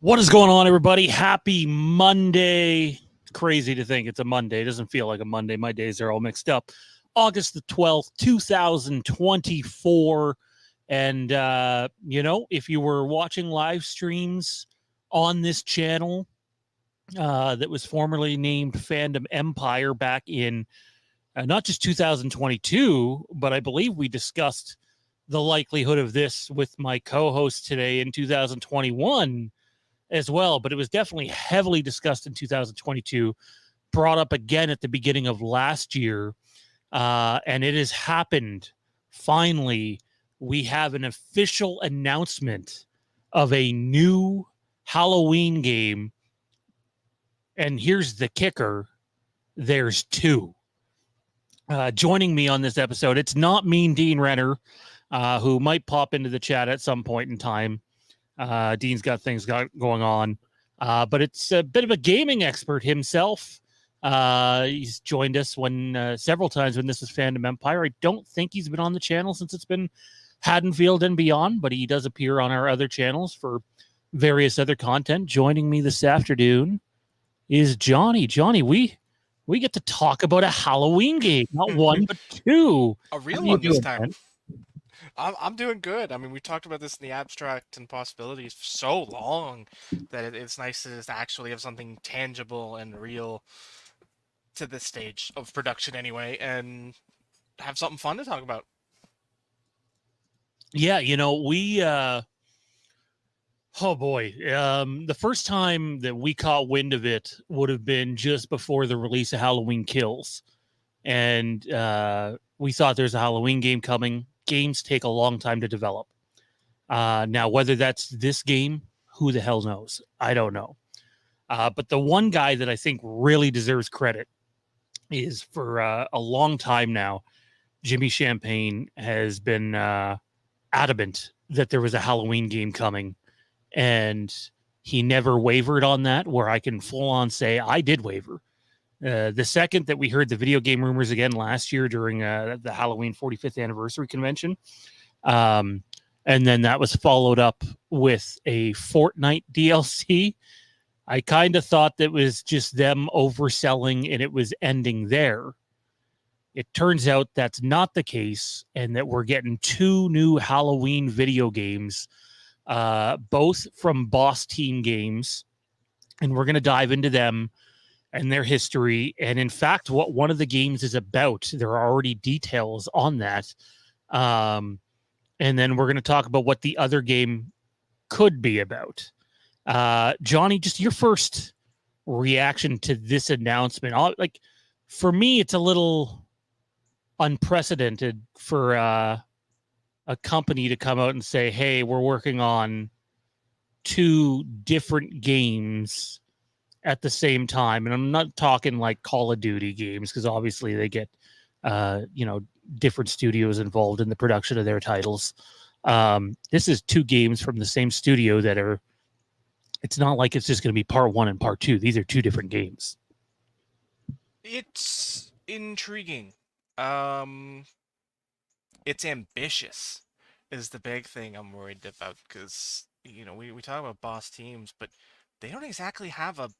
What is going on, everybody? Happy Monday. Crazy to think it's a Monday. It doesn't feel like a Monday. My days are all mixed up. August the 12th, 2024. And, if you were watching live streams on this channel that was formerly named Fandom Empire back in not just 2022, but I believe we discussed the likelihood of this with my co-host today in 2021 as well, but it was definitely heavily discussed in 2022, brought up again at the beginning of last year, and it has happened. Finally, we have an official announcement of a new Halloween game, and here's the kicker. There's two. Joining me on this episode, it's not Mean Dean Renner, who might pop into the chat at some point in time. Dean's got things going on, but it's a bit of a gaming expert himself. He's joined us several times when this was Fandom Empire. I don't think he's been on the channel since it's been Haddonfield and beyond, but he does appear on our other channels for various other content. Joining me this afternoon is Johnny. Johnny, we get to talk about a Halloween game, not one, but two. A real one this time. I'm doing good. I mean, we talked about this in the abstract and possibilities for so long that it's nice to just actually have something tangible and real to this stage of production anyway, and have something fun to talk about. Yeah, oh boy. The first time that we caught wind of it would have been just before the release of Halloween Kills. And we thought there's a Halloween game coming. Games take a long time to develop. Now, whether that's this game, who the hell knows? I don't know. But the one guy that I think really deserves credit is for a long time now, Jimmy Champagne has been adamant that there was a Halloween game coming. And he never wavered on that, where I can full on say I did waver. The second that we heard the video game rumors again last year during the Halloween 45th anniversary convention, and then that was followed up with a Fortnite DLC, I kind of thought that was just them overselling and it was ending there. It turns out that's not the case, and that we're getting two new Halloween video games, both from Boss Team Games, and we're going to dive into them and their history, and in fact, what one of the games is about. There are already details on that. And then we're going to talk about what the other game could be about. Johnny, just your first reaction to this announcement. For me, it's a little unprecedented for a company to come out and say, hey, we're working on two different games at the same time. And I'm not talking like Call of Duty games, because obviously they get different studios involved in the production of their titles. This is two games from the same studio it's not like it's just going to be part one and part two. These are two different games. It's intriguing. It's ambitious is the big thing I'm worried about, because we talk about Boss Teams, but they don't exactly have a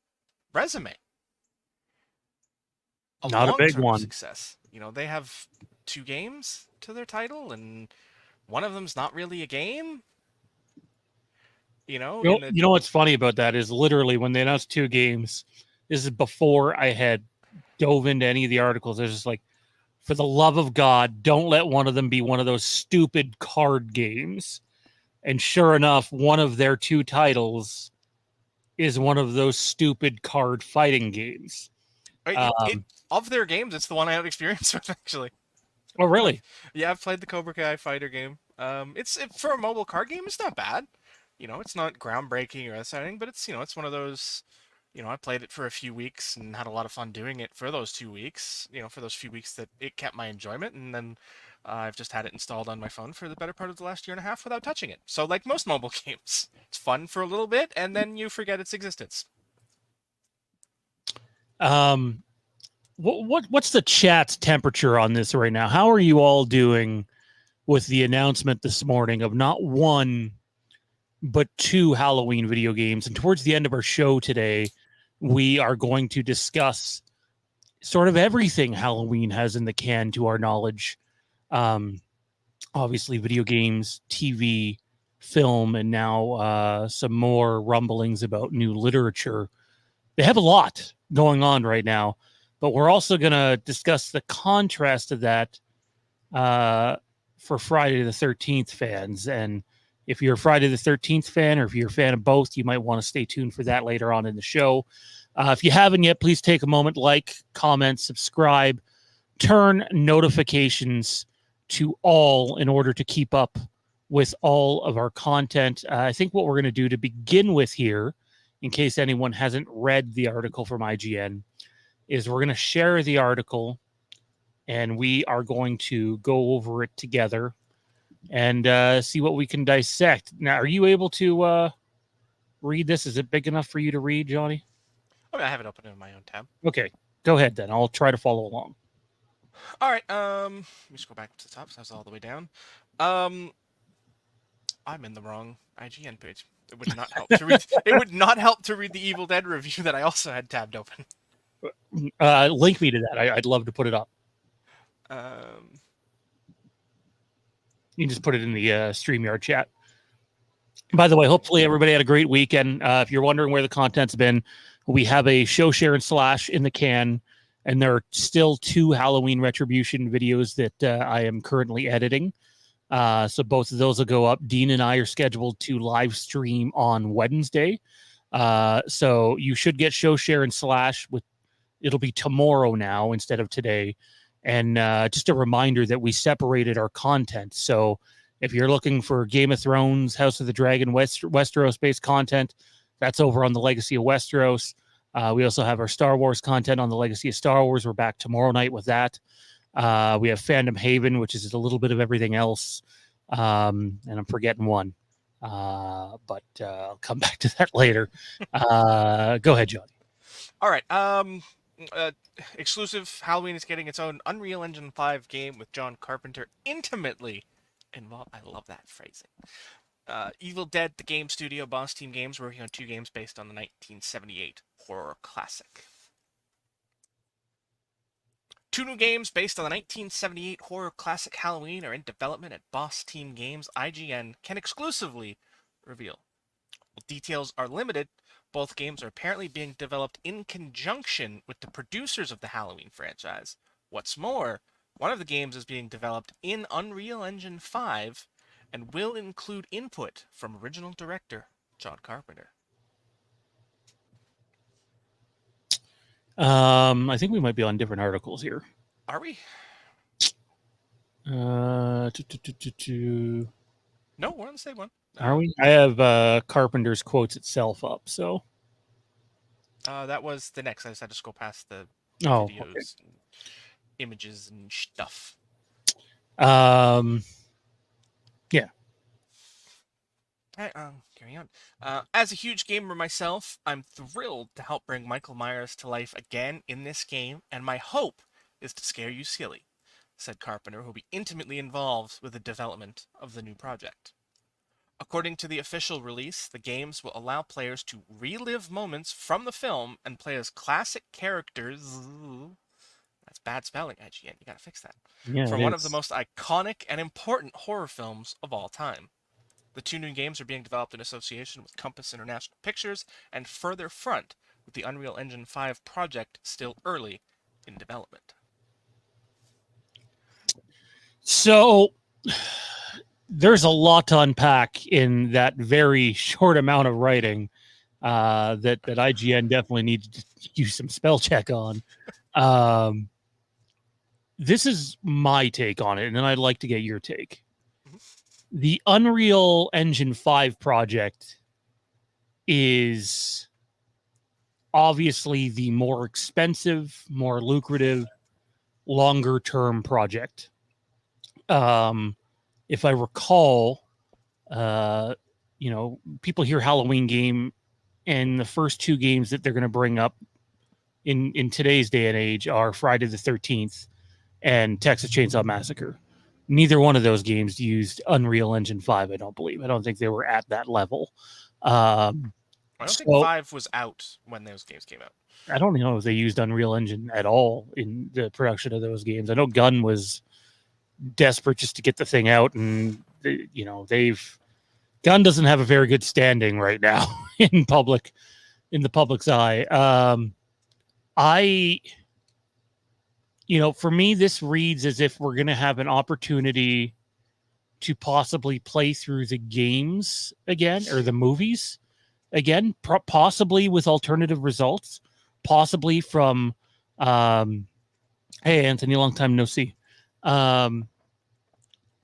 resume. Not a big one. Success. They have two games to their title, and one of them's not really a game. What's funny about that is literally when they announced two games, this is before I had dove into any of the articles. There's just like, for the love of God, don't let one of them be one of those stupid card games. And sure enough, one of their two titles is one of those stupid card fighting games. Of their games, it's the one I have experience with, actually. Oh, really? Yeah, I've played the Cobra Kai fighter game. For a mobile card game, it's not bad. It's not groundbreaking or anything, but it's one of those. I played it for a few weeks and had a lot of fun doing it for those 2 weeks. For those few weeks that it kept my enjoyment, and then I've just had it installed on my phone for the better part of the last year and a half without touching it. So, like most mobile games, it's fun for a little bit, and then you forget its existence. What's the chat's temperature on this right now? How are you all doing with the announcement this morning of not one, but 2 Halloween video games. And towards the end of our show today, we are going to discuss sort of everything Halloween has in the can to our knowledge. Obviously, video games, TV, film, and now some more rumblings about new literature. They have a lot going on right now, but we're also going to discuss the contrast of that for Friday the 13th fans. And if you're a Friday the 13th fan, or if you're a fan of both, you might want to stay tuned for that later on in the show. If you haven't yet, please take a moment, like, comment, subscribe, turn notifications to all in order to keep up with all of our content. I think what we're going to do to begin with here, in case anyone hasn't read the article from IGN, is we're going to share the article and we are going to go over it together and see what we can dissect. Now, are you able to read this? Is it big enough for you to read, Johnny? I mean, I have it open in my own tab. Okay, go ahead then. I'll try to follow along. All right. Let me just go back to the top. So I was all the way down. I'm in the wrong IGN page. It would not help to read. It would not help to read the Evil Dead review that I also had tabbed open. Link me to that. I'd love to put it up. You can just put it in the StreamYard chat. By the way, hopefully everybody had a great weekend. If you're wondering where the content's been, we have a show, share, and slash in the can, and there are still 2 Halloween Retribution videos that I am currently editing. So both of those will go up. Dean and I are scheduled to live stream on Wednesday. So you should get show, share, and slash. It'll be tomorrow now instead of today. And just a reminder that we separated our content. So if you're looking for Game of Thrones, House of the Dragon, Westeros-based content, that's over on the Legacy of Westeros. We also have our Star Wars content on the Legacy of Star Wars. We're back tomorrow night with that. We have Fandom Haven, which is a little bit of everything else. And I'm forgetting one. But I'll come back to that later. Go ahead, Johnny. All right. Exclusive Halloween is getting its own Unreal Engine 5 game with John Carpenter intimately involved. I love that phrasing. Evil Dead, the game studio, Boss Team Games, working on 2 games based on the 1978 horror classic. 2 new games based on the 1978 horror classic Halloween are in development at Boss Team Games. IGN can exclusively reveal. While details are limited, both games are apparently being developed in conjunction with the producers of the Halloween franchise. What's more, one of the games is being developed in Unreal Engine 5 and will include input from original director John Carpenter. I think we might be on different articles here. Are we? No, we're on the same one. Are we? I have Carpenter's quotes itself up, so. That was the next. I just had to scroll past the videos, okay. And images and stuff. Yeah. All right, carry on. As a huge gamer myself, I'm thrilled to help bring Michael Myers to life again in this game, and my hope is to scare you silly, said Carpenter, who will be intimately involved with the development of the new project. According to the official release, the games will allow players to relive moments from the film and play as classic characters. That's bad spelling, IGN. You gotta fix that. Yeah, from one of the most iconic and important horror films of all time. The 2 new games are being developed in association with Compass International Pictures and further front with the Unreal Engine 5 project still early in development. So there's a lot to unpack in that very short amount of writing that IGN definitely needed to use some spell check on. This is my take on it, and then I'd like to get your take. The Unreal Engine 5 project is obviously the more expensive, more lucrative, longer-term project. If I recall, people hear Halloween game, and the first 2 games that they're going to bring up in today's day and age are Friday the 13th and Texas Chainsaw Massacre. Neither one of those games used Unreal Engine 5, I don't believe. I don't think they were at that level. I don't think So 5 was out when those games came out. I don't know if they used Unreal Engine at all in the production of those games. I know Gunn was desperate just to get the thing out, and Gunn doesn't have a very good standing right now in the public's eye. For me, this reads as if we're going to have an opportunity to possibly play through the games again, or the movies again, possibly with alternative results, possibly from, hey, Anthony, long time no see.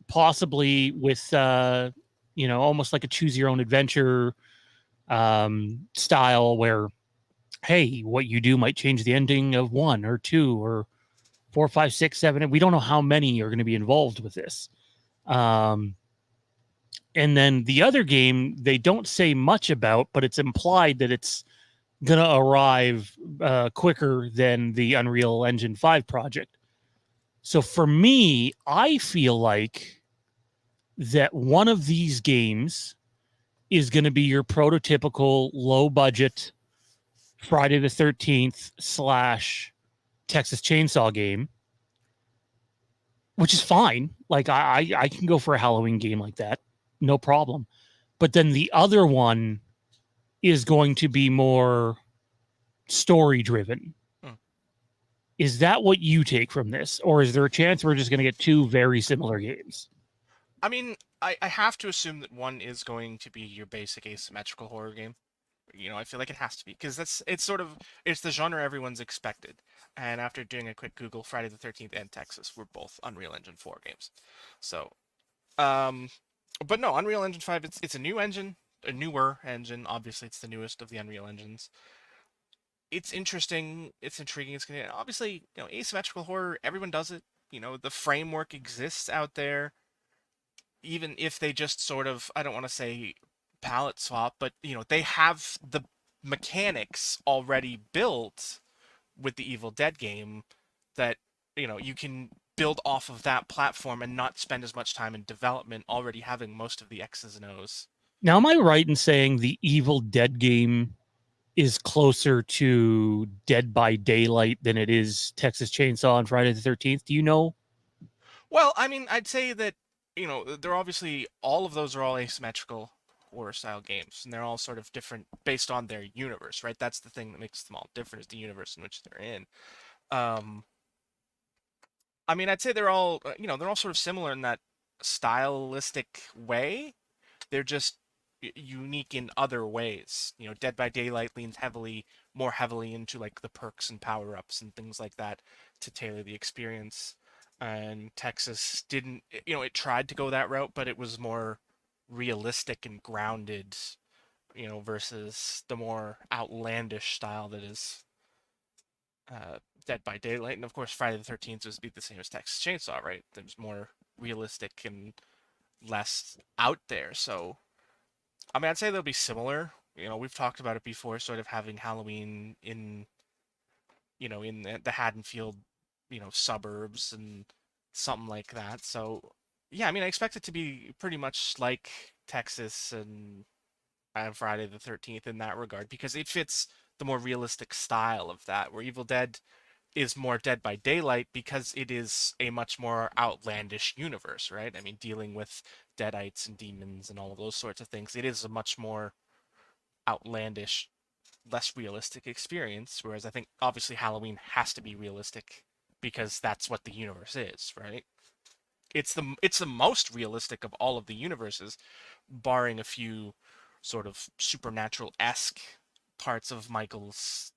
Possibly with, almost like a choose your own adventure style where, hey, what you do might change the ending of 1 or 2 or 4, 5, 6, 7. And we don't know how many are going to be involved with this. And then the other game, they don't say much about, but it's implied that it's going to arrive quicker than the Unreal Engine 5 project. So for me, I feel like that one of these games is going to be your prototypical low budget Friday the 13th / Texas Chainsaw game, which is fine. Like I can go for a Halloween game like that. No problem. But then the other one is going to be more story driven. Is that what you take from this? Or is there a chance we're just going to get 2 very similar games? I mean, I have to assume that one is going to be your basic asymmetrical horror game. I feel like it has to be, because it's the genre everyone's expected. And after doing a quick Google, Friday the 13th and Texas were both Unreal Engine 4 games. So, but no, Unreal Engine 5, it's a new engine, a newer engine. Obviously, it's the newest of the Unreal engines. It's interesting, it's intriguing. It's gonna obviously, asymmetrical horror. Everyone does it. The framework exists out there. Even if they just sort of, I don't want to say palette swap, but they have the mechanics already built with the Evil Dead game that you can build off of that platform and not spend as much time in development, already having most of the X's and O's. Now, am I right in saying the Evil Dead game is closer to Dead by Daylight than it is Texas Chainsaw on Friday the 13th? Do you know? Well, I mean, I'd say that, they're obviously, all of those are all asymmetrical horror style games, and they're all sort of different based on their universe, right? That's the thing that makes them all different, is the universe in which they're in. I mean, I'd say they're all, they're all sort of similar in that stylistic way. They're just unique in other ways. Dead by Daylight leans more heavily into like the perks and power-ups and things like that to tailor the experience. And Texas didn't, it tried to go that route, but it was more realistic and grounded, versus the more outlandish style that is Dead by Daylight. And of course, Friday the 13th would be the same as Texas Chainsaw, right? There's more realistic and less out there. So, I mean, I'd say they'll be similar. We've talked about it before, sort of having Halloween in, in the Haddonfield, suburbs and something like that. So, yeah, I mean, I expect it to be pretty much like Texas and Friday the 13th in that regard, because it fits the more realistic style of that, where Evil Dead is more Dead by Daylight because it is a much more outlandish universe, right? I mean, dealing with deadites and demons and all of those sorts of things, it is a much more outlandish, less realistic experience, whereas I think obviously Halloween has to be realistic because that's what the universe is, right? It's the most realistic of all of the universes, barring a few sort of supernatural-esque parts of Michael's,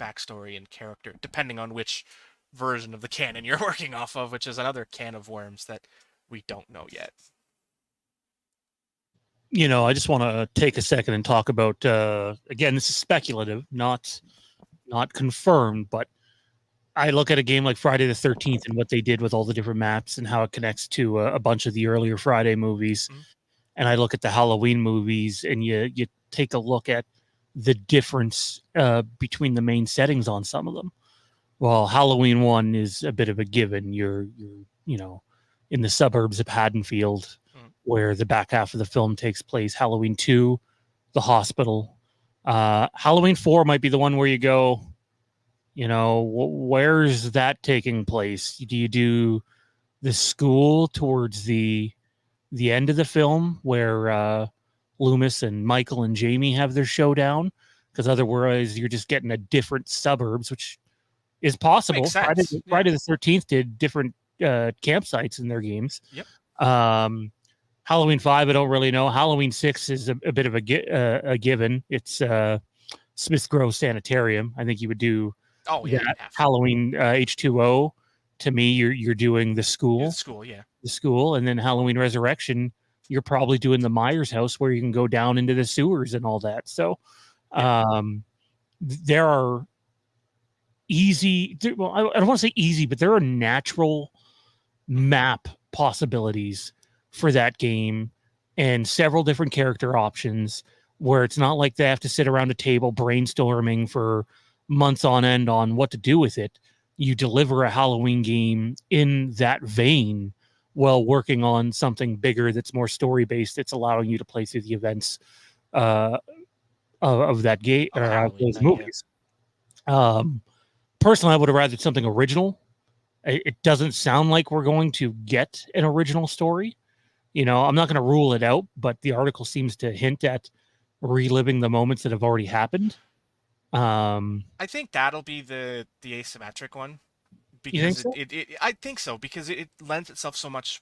backstory and character, depending on which version of the canon you're working off of, which is another can of worms that we don't know yet. I just want to take a second and talk about, again, this is speculative, not confirmed, but I look at a game like Friday the 13th and what they did with all the different maps and how it connects to a bunch of the earlier Friday movies. Mm-hmm. And I look at the Halloween movies and you take a look at the difference between the main settings on some of them. Well, Halloween 1 is a bit of a given. You're in the suburbs of Haddonfield, Mm. where the back half of the film takes place. Halloween 2, the hospital. Halloween 4 might be the one where you go, where's that taking place? Do you do the school towards the end of the film where Loomis and Michael and Jamie have their showdown? Because otherwise, you're just getting a different suburbs, which is Makes possible. sense. Yeah. Friday the 13th did different campsites in their games. Yep. Um, Halloween 5, I don't really know. Halloween 6 is a bit of a given. It's Smith Grove Sanitarium. I think you would do Oh yeah, that. you'd have to. Halloween H2O. To me, you're doing the You're the school, school, yeah. and then Halloween Resurrection. You're probably doing the Myers house where you can go down into the sewers and all that. So, Yeah. there are well, I don't want to say easy, but there are natural Mm-hmm. map possibilities for that game and several different character options where it's not like they have to sit around a table brainstorming for months on end on what to do with it. You deliver a Halloween game in that vein while working on something bigger that's more story based, that's allowing you to play through the events uh, of that game Of a or of Halloween those night, yeah. movies. Um, Personally, I would have rather something original. It doesn't sound like we're going to get an original story. I'm not going to rule it out, but the article seems to hint at reliving the moments that have already happened. Um, I think that'll be the asymmetric one you think because so? I think so because it lends itself so much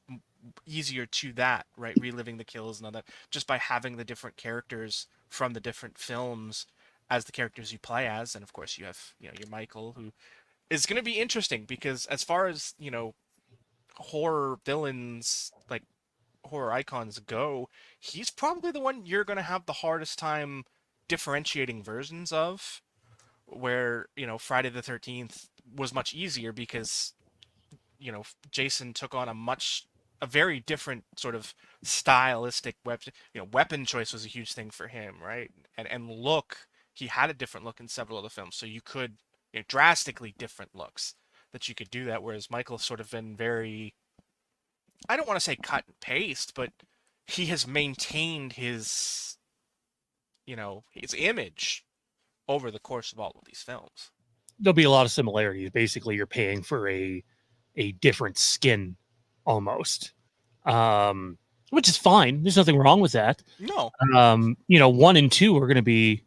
easier to that, right? Reliving the kills and all that just by having the different characters from the different films as the characters you play as, and of course you have your Michael, who is going to be interesting because as far as horror villains, like horror icons go, he's probably the one you're going to have the hardest time differentiating versions of, where Friday the 13th was much easier because Jason took on a very different sort of stylistic weapon. Weapon choice was a huge thing for him, right? And look, he had a different look in several of the films, so you could drastically different looks that you could do that. Whereas Michael's sort of been very, I don't want to say cut and paste, but he has maintained his image over the course of all of these films. There'll be a lot of similarities. Basically, you're paying for a different skin almost, which is fine. There's nothing wrong with that. No. 1 and 2 are going to be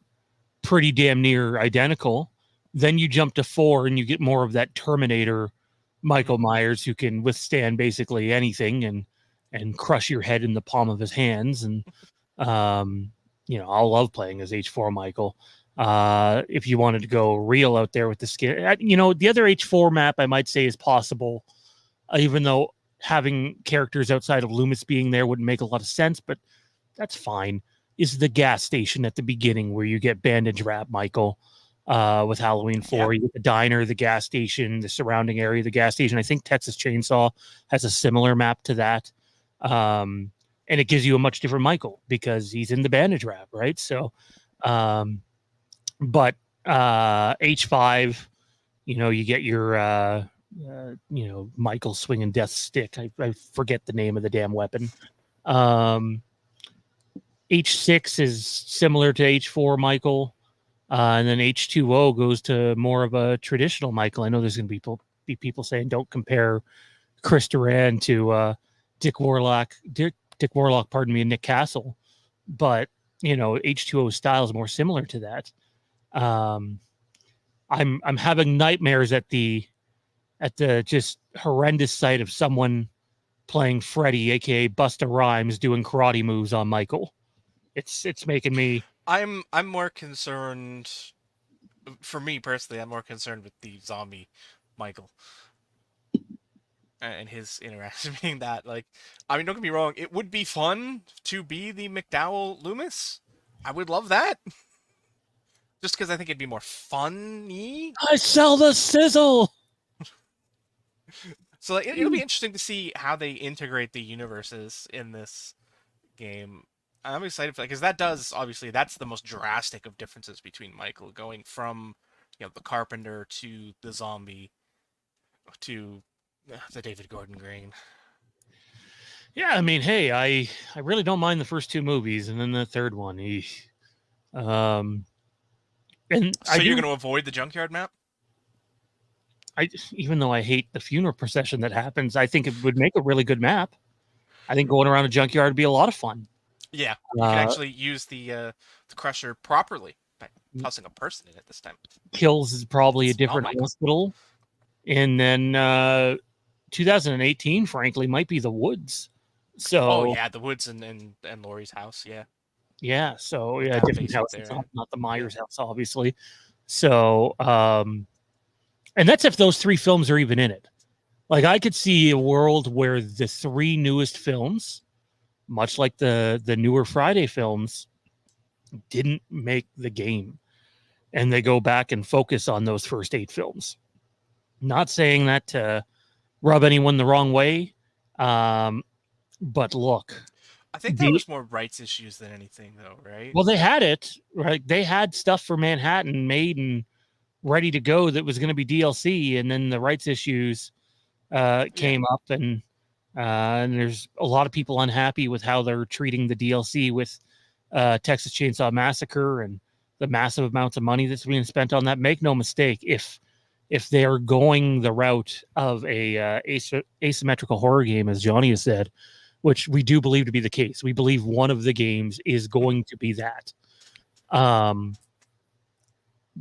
pretty damn near identical. Then you jump to 4 and you get more of that Terminator Michael Myers who can withstand basically anything and crush your head in the palm of his hands. And I'll love playing as H4 Michael. If you wanted to go real out there with the skin, the other H4 map I might say is possible, even though having characters outside of Loomis being there wouldn't make a lot of sense, but that's fine. Is the gas station at the beginning where you get bandage wrap Michael with Halloween 4. Yeah. You get the diner, the gas station, the surrounding area, the gas station. I think Texas Chainsaw has a similar map to that. And it gives you a much different Michael because he's in the bandage wrap, right? So, but H5, you get your Michael swinging death stick. I forget the name of the damn weapon. H6 is similar to H4 Michael, and then H2O goes to more of a traditional Michael. I know there's going to be people saying don't compare Chris Duran to Dick Warlock, pardon me, and Nick Castle, but H2O style is more similar to that. I'm having nightmares at the just horrendous sight of someone playing Freddy, aka Busta Rhymes, doing karate moves on Michael. It's making me. I'm more concerned. For me personally, I'm more concerned with the zombie Michael and his interaction being that. Like, I mean, don't get me wrong, it would be fun to be the McDowell Loomis. I would love that. Just because I think it'd be more funny. I sell the sizzle. So like, it'll be interesting to see how they integrate the universes in this game. I'm excited for that because that's the most drastic of differences between Michael going from the Carpenter to the zombie to the David Gordon Green. Yeah, I mean, hey, I really don't mind the first two movies, and then the third one. Um, and So you're going to avoid the junkyard map? even though I hate the funeral procession that happens, I think it would make a really good map. I think going around a junkyard would be a lot of fun. Yeah, you could actually use the crusher properly by tossing a person in it this time. Kills is probably a It's not different Michael. hospital, and then 2018, frankly, might be the woods. So, Oh yeah, the woods and Laurie's house. Yeah, yeah, so yeah, that different basement house. there. It's not the Myers house, obviously. So, and that's if those three films are even in it. Like, I could see a world where the three newest films, much like the newer Friday films, didn't make the game, and they go back and focus on those first 8 films. Not saying that to rub anyone the wrong way, but look, I think that was more rights issues than anything, though, right? well, they had it right. They had stuff for Manhattan made and ready to go that was going to be DLC, and then the rights issues came up, and there's a lot of people unhappy with how they're treating the DLC with Texas Chainsaw Massacre and the massive amounts of money that's being spent on that. Make no mistake, if they're going the route of a asymmetrical horror game, as Johnny has said, which we do believe to be the case, we believe one of the games is going to be that.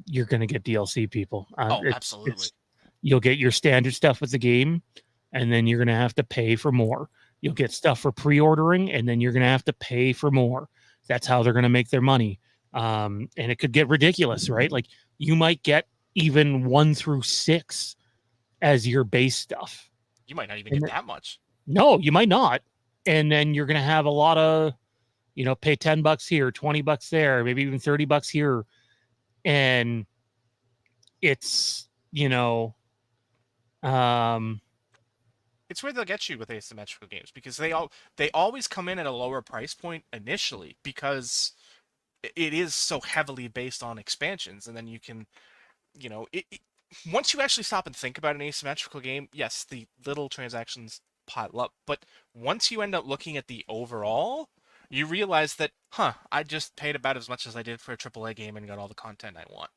You're going to get DLC, people. Absolutely. You'll get your standard stuff with the game, and then you're going to have to pay for more. You'll get stuff for pre-ordering, and then you're going to have to pay for more. That's how they're going to make their money. And it could get ridiculous, right? Like, you might get even 1 through 6 as your base stuff. You might not even get that much. No, you might not. And then you're going to have a lot of, pay $10 here, $20 there, maybe even $30 here. And it's, it's where they'll get you with asymmetrical games, because they always come in at a lower price point initially, because it is so heavily based on expansions, and then you can, once you actually stop and think about an asymmetrical game, yes, the little transactions pile up, but once you end up looking at the overall, you realize that, I just paid about as much as I did for a AAA game and got all the content I want.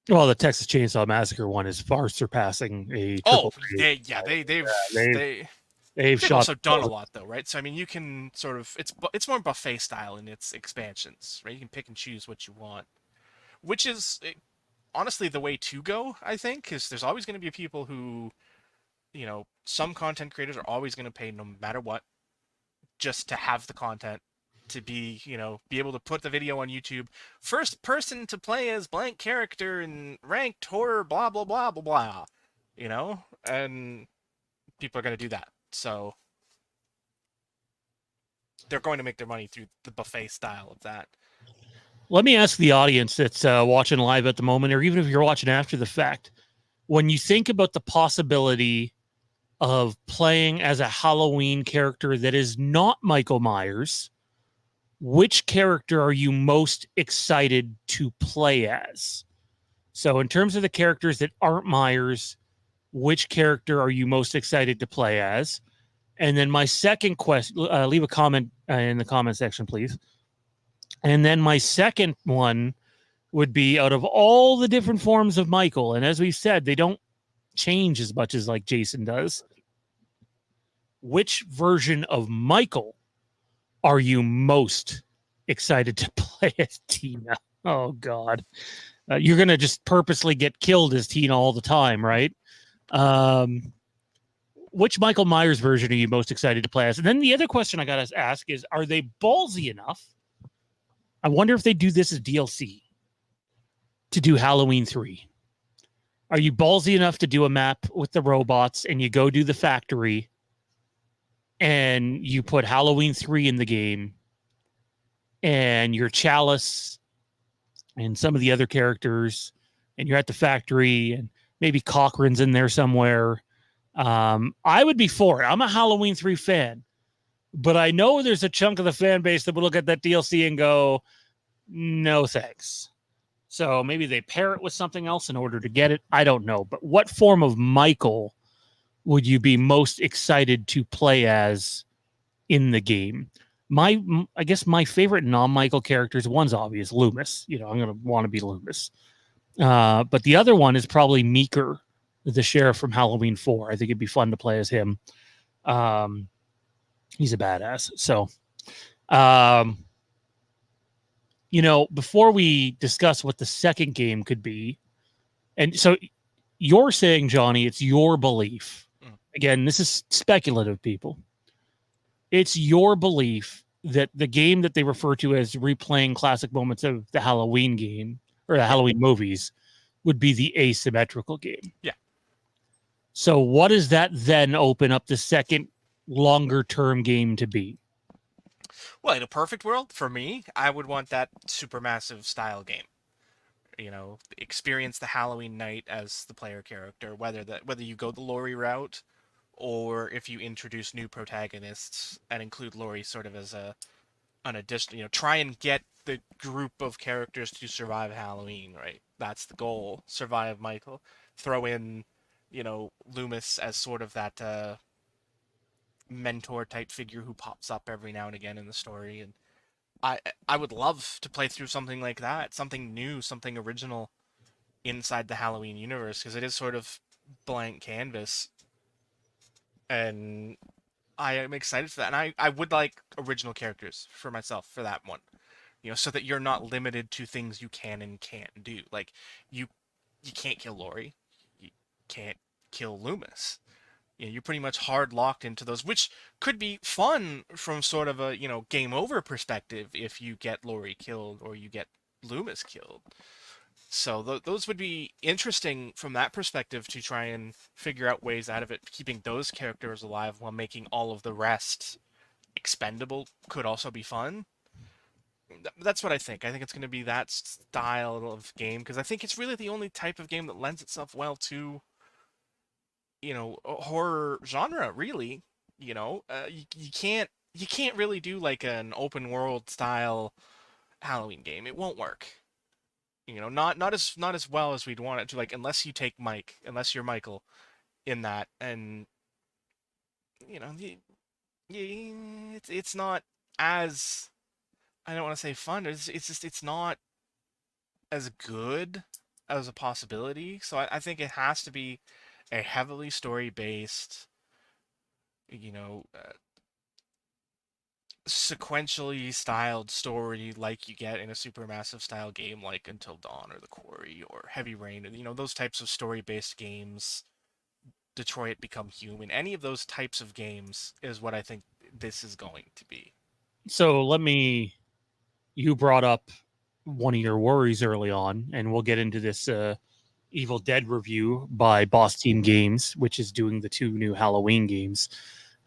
Well, the Texas Chainsaw Massacre one is far surpassing a. They've also done a lot, though, right? So I mean, you can sort of it's more buffet style in its expansions, right? You can pick and choose what you want, which is honestly the way to go, I think, because there's always going to be people who, some content creators are always going to pay no matter what, just to have the content, to be able to put the video on YouTube, first person to play as blank character in ranked horror, blah blah blah blah blah, and people are going to do that. So they're going to make their money through the buffet style of that. Let me ask the audience that's watching live at the moment, or even if you're watching after the fact, when you think about the possibility of playing as a Halloween character that is not Michael Myers, which character are you most excited to play as? So in terms of the characters that aren't Myers, which character are you most excited to play as? And then my second question, leave a comment in the comment section, please. And then my second one would be, out of all the different forms of Michael, and as we said, they don't change as much as like Jason does, which version of Michael are you most excited to play as Tina? Oh, God. You're going to just purposely get killed as Tina all the time, right? Which Michael Myers version are you most excited to play as? And then the other question I got to ask is, are they ballsy enough? I wonder if they do this as DLC to do Halloween 3. Are you ballsy enough to do a map with the robots and you go do the factory and you put Halloween 3 in the game and your Chalice and some of the other characters, and you're at the factory and maybe Cochrane's in there somewhere? I would be for it. I'm a Halloween 3 fan, but I know there's a chunk of the fan base that would look at that DLC and go, no thanks. So maybe they pair it with something else in order to get it. I don't know. But what form of Michael would you be most excited to play as in the game? I guess my favorite non-Michael characters, one's obvious, Loomis. You know, I'm gonna want to be Loomis. But the other one is probably Meeker, the sheriff from Halloween 4. I think it'd be fun to play as him. Um, he's a badass. So, um, before we discuss what the second game could be, and so you're saying, Johnny, it's your belief. Mm. Again, this is speculative, people. It's your belief that the game that they refer to as replaying classic moments of the Halloween game or the Yeah. Halloween movies would be the asymmetrical game. Yeah. So what does that then open up the second longer term game to be? Well, in a perfect world, for me, I would want that supermassive style game. Experience the Halloween night as the player character, whether you go the Laurie route or if you introduce new protagonists and include Laurie sort of as an addition, try and get the group of characters to survive Halloween, right? That's the goal. Survive Michael. Throw in, Loomis as sort of that mentor type figure who pops up every now and again in the story, and I I would love to play through something like that, something new, something original inside the Halloween universe, because it is sort of blank canvas, and I am excited for that. And I would like original characters for myself for that one, so that you're not limited to things you can and can't do. Like you you can't kill Laurie, you can't kill Loomis. You're pretty much hard locked into those, which could be fun from sort of a game over perspective if you get Laurie killed or you get Loomis killed. So those would be interesting from that perspective to try and figure out ways out of it, keeping those characters alive while making all of the rest expendable could also be fun. That's what I think. I think it's going to be that style of game because I think it's really the only type of game that lends itself well to horror genre, really. You can't really do like an open world style Halloween game. It won't work. Not as well as we'd want it to, like, unless you're Michael in that. And you know it's not as, I don't want to say fun. It's just it's not as good as a possibility. So I think it has to be a heavily story based, you know, uh, sequentially styled story like you get in a supermassive style game like Until Dawn or The Quarry or Heavy Rain, and those types of story based games. Detroit Become Human. Any of those types of games is what I think this is going to be. So you brought up one of your worries early on, and we'll get into this Evil Dead review by Boss Team Games, which is doing the two new Halloween games.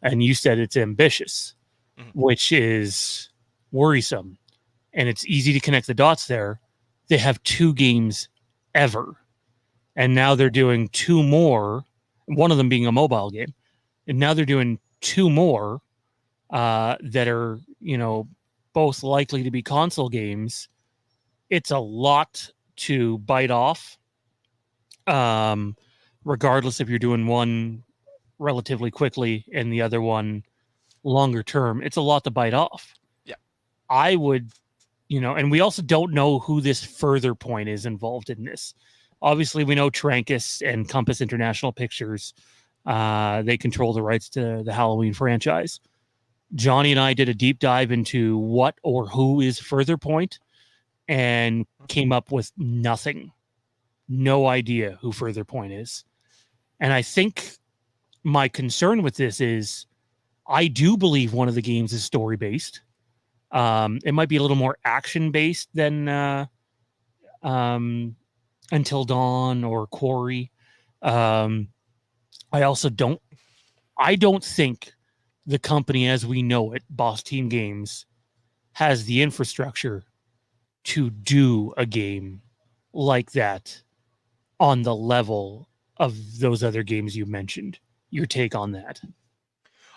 And you said it's ambitious, Mhm. which is worrisome. And it's easy to connect the dots there. They have two games ever. And now they're doing two more, one of them being a mobile game. And now they're doing two more that are, both likely to be console games. It's a lot to bite off, um, regardless if you're doing one relatively quickly and the other one longer term. It's a lot to bite off. Yeah. I would, and we also don't know who this further point is involved in this. Obviously, we know Trancas and Compass International Pictures. They control the rights to the Halloween franchise. Johnny and I did a deep dive into what or who is Further Point and came up with nothing. No idea who Further Point is. And I think my concern with this is I do believe one of the games is story based. It might be a little more action based than um, Until Dawn or Quarry. Um, I also don't think the company as we know it, Boss Team Games, has the infrastructure to do a game like that on the level of those other games you mentioned. Your take on that?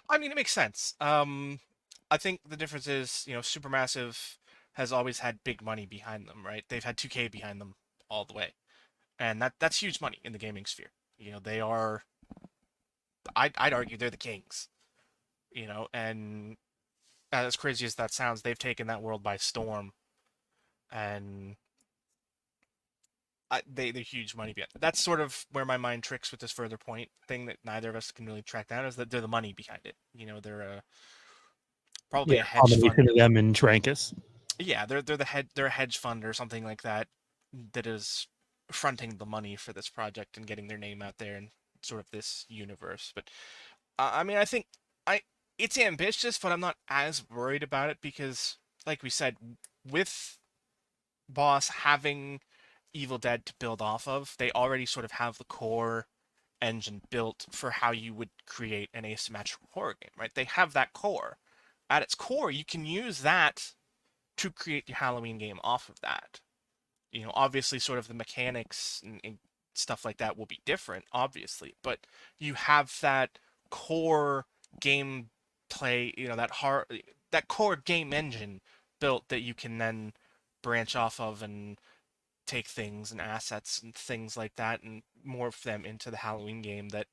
I mean, it makes sense. I think the difference is, Supermassive has always had big money behind them, right? They've had 2K behind them all the way, and that's huge money in the gaming sphere. They are I'd argue they're the kings. And as crazy as that sounds, they've taken that world by storm, and they're huge money behind. That's sort of where my mind tricks with this further point thing that neither of us can really track down, is that they're the money behind it. They're Yeah, probably a hedge combination fund. of them and Trancas. Yeah, they're a hedge fund or something like that that is fronting the money for this project and getting their name out there in sort of this universe. But I mean, I think I it's ambitious, but I'm not as worried about it because, like we said, with Boss having Evil Dead to build off of, they already sort of have the core engine built for how you would create an asymmetrical horror game, right? They have that core. At its core, you can use that to create your Halloween game off of that. Obviously, sort of the mechanics and stuff like that will be different, obviously, but you have that core gameplay, that core game engine built that you can then branch off of and take things and assets and things like that and morph them into the Halloween game. That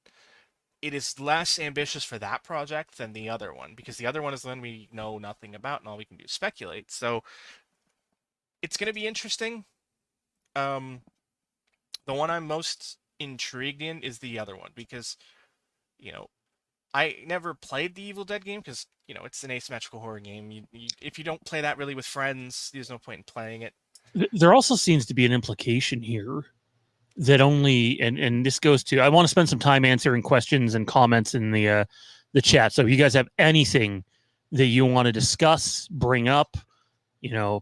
it is less ambitious for that project than the other one, because the other one is the one we know nothing about and all we can do is speculate. So it's going to be interesting. Um, the one I'm most intrigued in is the other one because, you know, I never played the Evil Dead game because, it's an asymmetrical horror game. If you don't play that really with friends, there's no point in playing it. There also seems to be an implication here that only and this goes to, I want to spend some time answering questions and comments in the chat. So if you guys have anything that you want to discuss, bring up,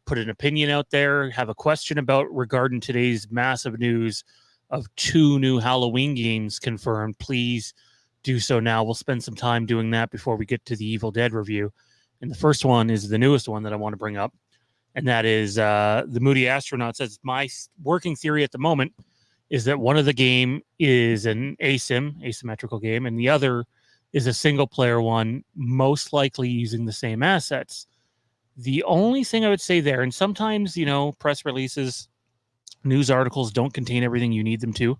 put an opinion out there, have a question about regarding today's massive news of 2 new Halloween games confirmed, please do so now. We'll spend some time doing that before we get to the Evil Dead review. And the first one is the newest one that I want to bring up. And that is the Moody Astronaut says, my working theory at the moment is that one of the game is an asymmetrical game, and the other is a single player one, most likely using the same assets. The only thing I would say there, and sometimes, press releases, news articles don't contain everything you need them to.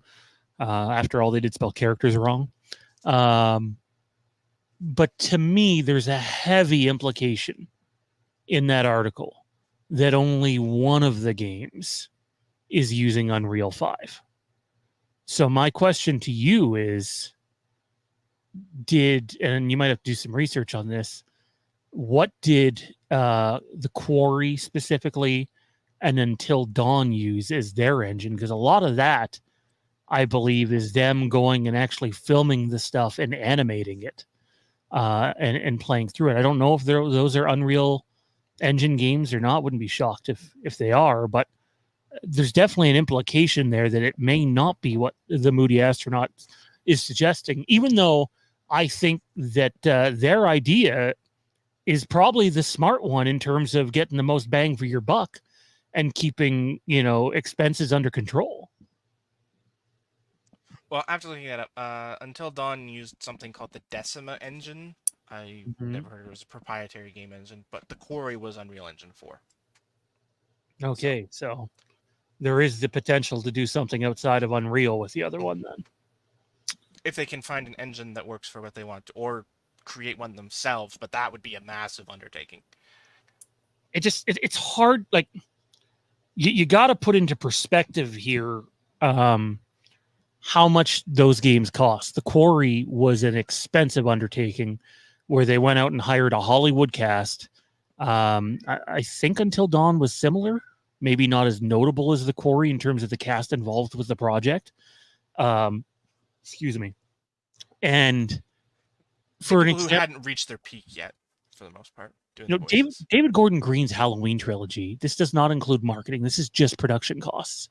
After all, they did spell characters wrong. But to me, there's a heavy implication in that article that only one of the games is using Unreal 5. So my question to you is, and you might have to do some research on this, what did the Quarry specifically and Until Dawn use as their engine? Because a lot of that, I believe, is them going and actually filming the stuff and animating it and playing through it. I don't know if those are Unreal Engine games or not. Wouldn't be shocked if they are, but there's definitely an implication there that it may not be what the Moody Astronaut is suggesting, even though I think that their idea is probably the smart one in terms of getting the most bang for your buck and keeping, expenses under control. Well, after looking that up, Until Dawn used something called the Decima engine. I never heard it was a proprietary game engine, but the Quarry was Unreal Engine 4. Okay, so there is the potential to do something outside of Unreal with the other one then. If they can find an engine that works for what they want, or create one themselves, but that would be a massive undertaking. It's hard. Like, you got to put into perspective here how much those games cost. The Quarry was an expensive undertaking where they went out and hired a Hollywood cast. I think Until Dawn was similar, maybe not as notable as the Quarry in terms of the cast involved with the project. Excuse me. And for people who hadn't reached their peak yet, for the most part. David Gordon Green's Halloween trilogy, this does not include marketing. This is just production costs.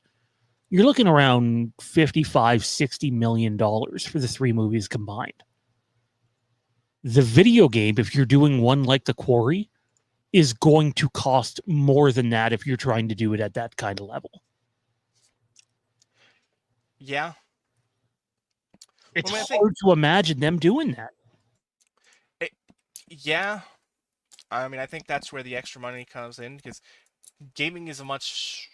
You're looking around $55-60 million for the 3 movies combined. The video game, if you're doing one like The Quarry, is going to cost more than that if you're trying to do it at that kind of level. Yeah. It's hard to imagine them doing that. Yeah. I mean, I think that's where the extra money comes in, because gaming is a much,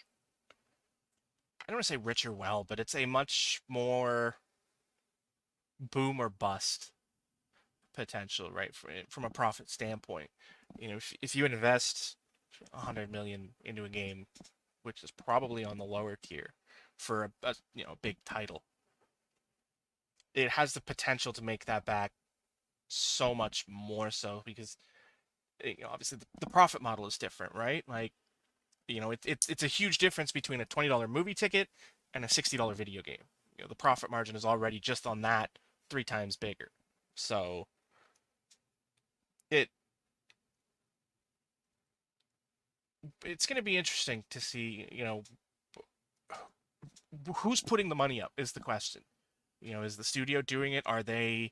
I don't want to say richer well, but it's a much more boom or bust potential, right? From a profit standpoint, if you invest 100 million into a game, which is probably on the lower tier for a big title, it has the potential to make that back so much more so because obviously the profit model is different, right? Like it's a huge difference between a $20 movie ticket and a $60 video game. The profit margin is already just on that 3 times bigger. So it's going to be interesting to see, who's putting the money up is the question. Is the studio doing it? Are they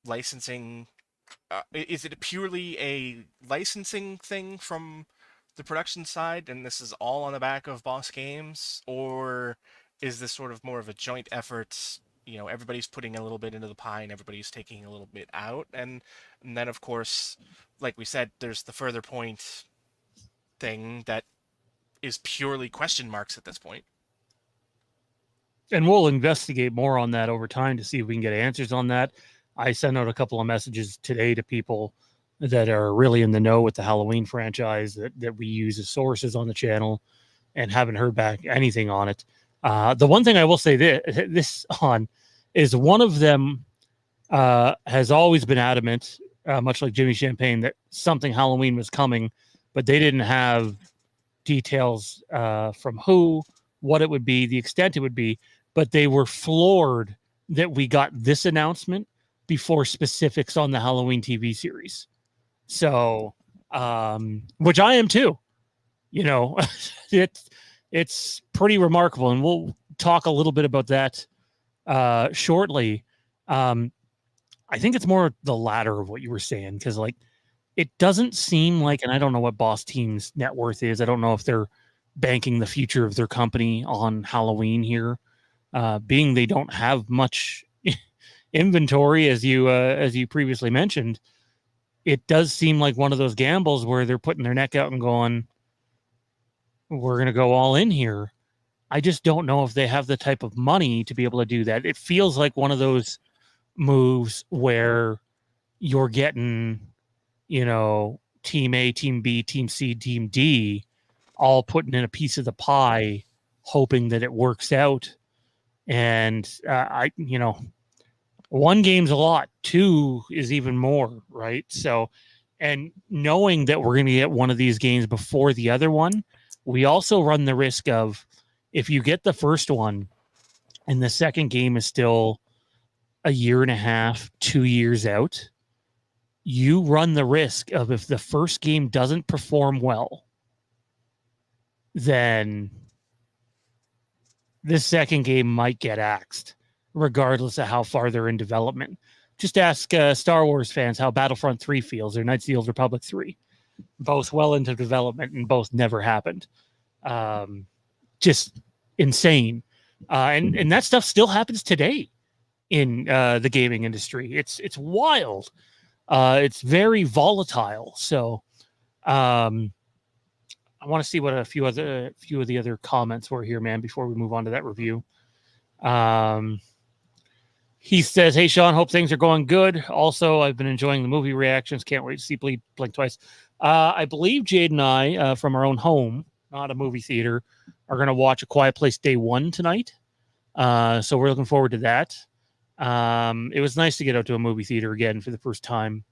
licensing? Is it purely a licensing thing from the production side, and this is all on the back of Boss Games, or is this sort of more of a joint effort? Everybody's putting a little bit into the pie, and everybody's taking a little bit out, and then of course, like we said, there's the Further Point thing that is purely question marks at this point. And we'll investigate more on that over time to see if we can get answers on that. I sent out a couple of messages today to people that are really in the know with the Halloween franchise that we use as sources on the channel, and haven't heard back anything on it. The one thing I will say this on is one of them has always been adamant, much like Jimmy Champagne, that something Halloween was coming, but they didn't have details from who, what it would be, the extent it would be, but they were floored that we got this announcement before specifics on the Halloween TV series. So, which I am too. It's pretty remarkable, and we'll talk a little bit about that shortly. I think it's more the latter of what you were saying, because it doesn't seem like, and I don't know what Boss Team's net worth is. I don't know if they're banking the future of their company on Halloween here, being they don't have much inventory, as you previously mentioned. It does seem like one of those gambles where they're putting their neck out and going, we're going to go all in here. I just don't know if they have the type of money to be able to do that. It feels like one of those moves where you're getting, team A, team B, team C, team D, all putting in a piece of the pie, hoping that it works out. And one game's a lot, 2 is even more, right? So, and knowing that we're going to get one of these games before the other one, we also run the risk of, if you get the first one and the second game is still a year and a half, 2 years out, you run the risk of, if the first game doesn't perform well, then this second game might get axed, regardless of how far they're in development. Just ask Star Wars fans how Battlefront 3 feels, or Knights of the Old Republic 3. Both well into development and both never happened. Just insane. And that stuff still happens today in the gaming industry. It's wild. It's very volatile. So I want to see what a few of the other comments were here, man, before we move on to that review. He says, "Hey, Sean, hope things are going good. Also, I've been enjoying the movie reactions. Can't wait to see Blink Twice." I believe Jade and I, from our own home, not a movie theater, are going to watch A Quiet Place Day 1 tonight. So we're looking forward to that. It was nice to get out to a movie theater again for the first time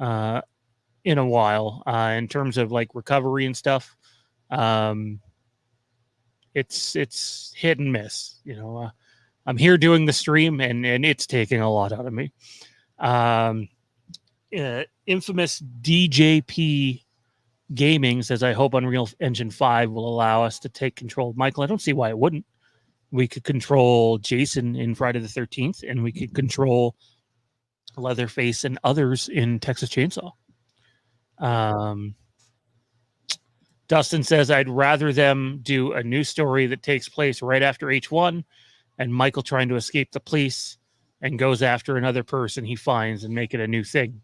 in a while. In terms of recovery and stuff, it's hit and miss. I'm here doing the stream, and it's taking a lot out of me. Infamous DJP Gaming says, "I hope Unreal Engine 5 will allow us to take control of Michael." I don't see why it wouldn't. We could control Jason in Friday the 13th, and we could control Leatherface and others in Texas Chainsaw. Dustin says, "I'd rather them do a new story that takes place right after H1 and Michael trying to escape the police and goes after another person he finds and make it a new thing."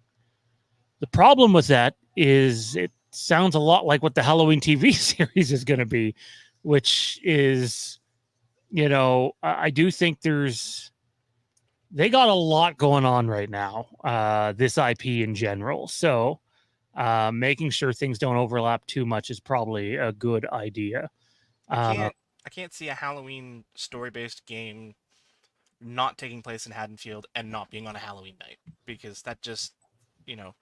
The problem with that is it sounds a lot like what the Halloween TV series is going to be, which is, I do think there's they got a lot going on right now. This IP in general, so making sure things don't overlap too much is probably a good idea. I Uh, can't I can't see a Halloween story-based game not taking place in Haddonfield and not being on a Halloween night, because that just, you know,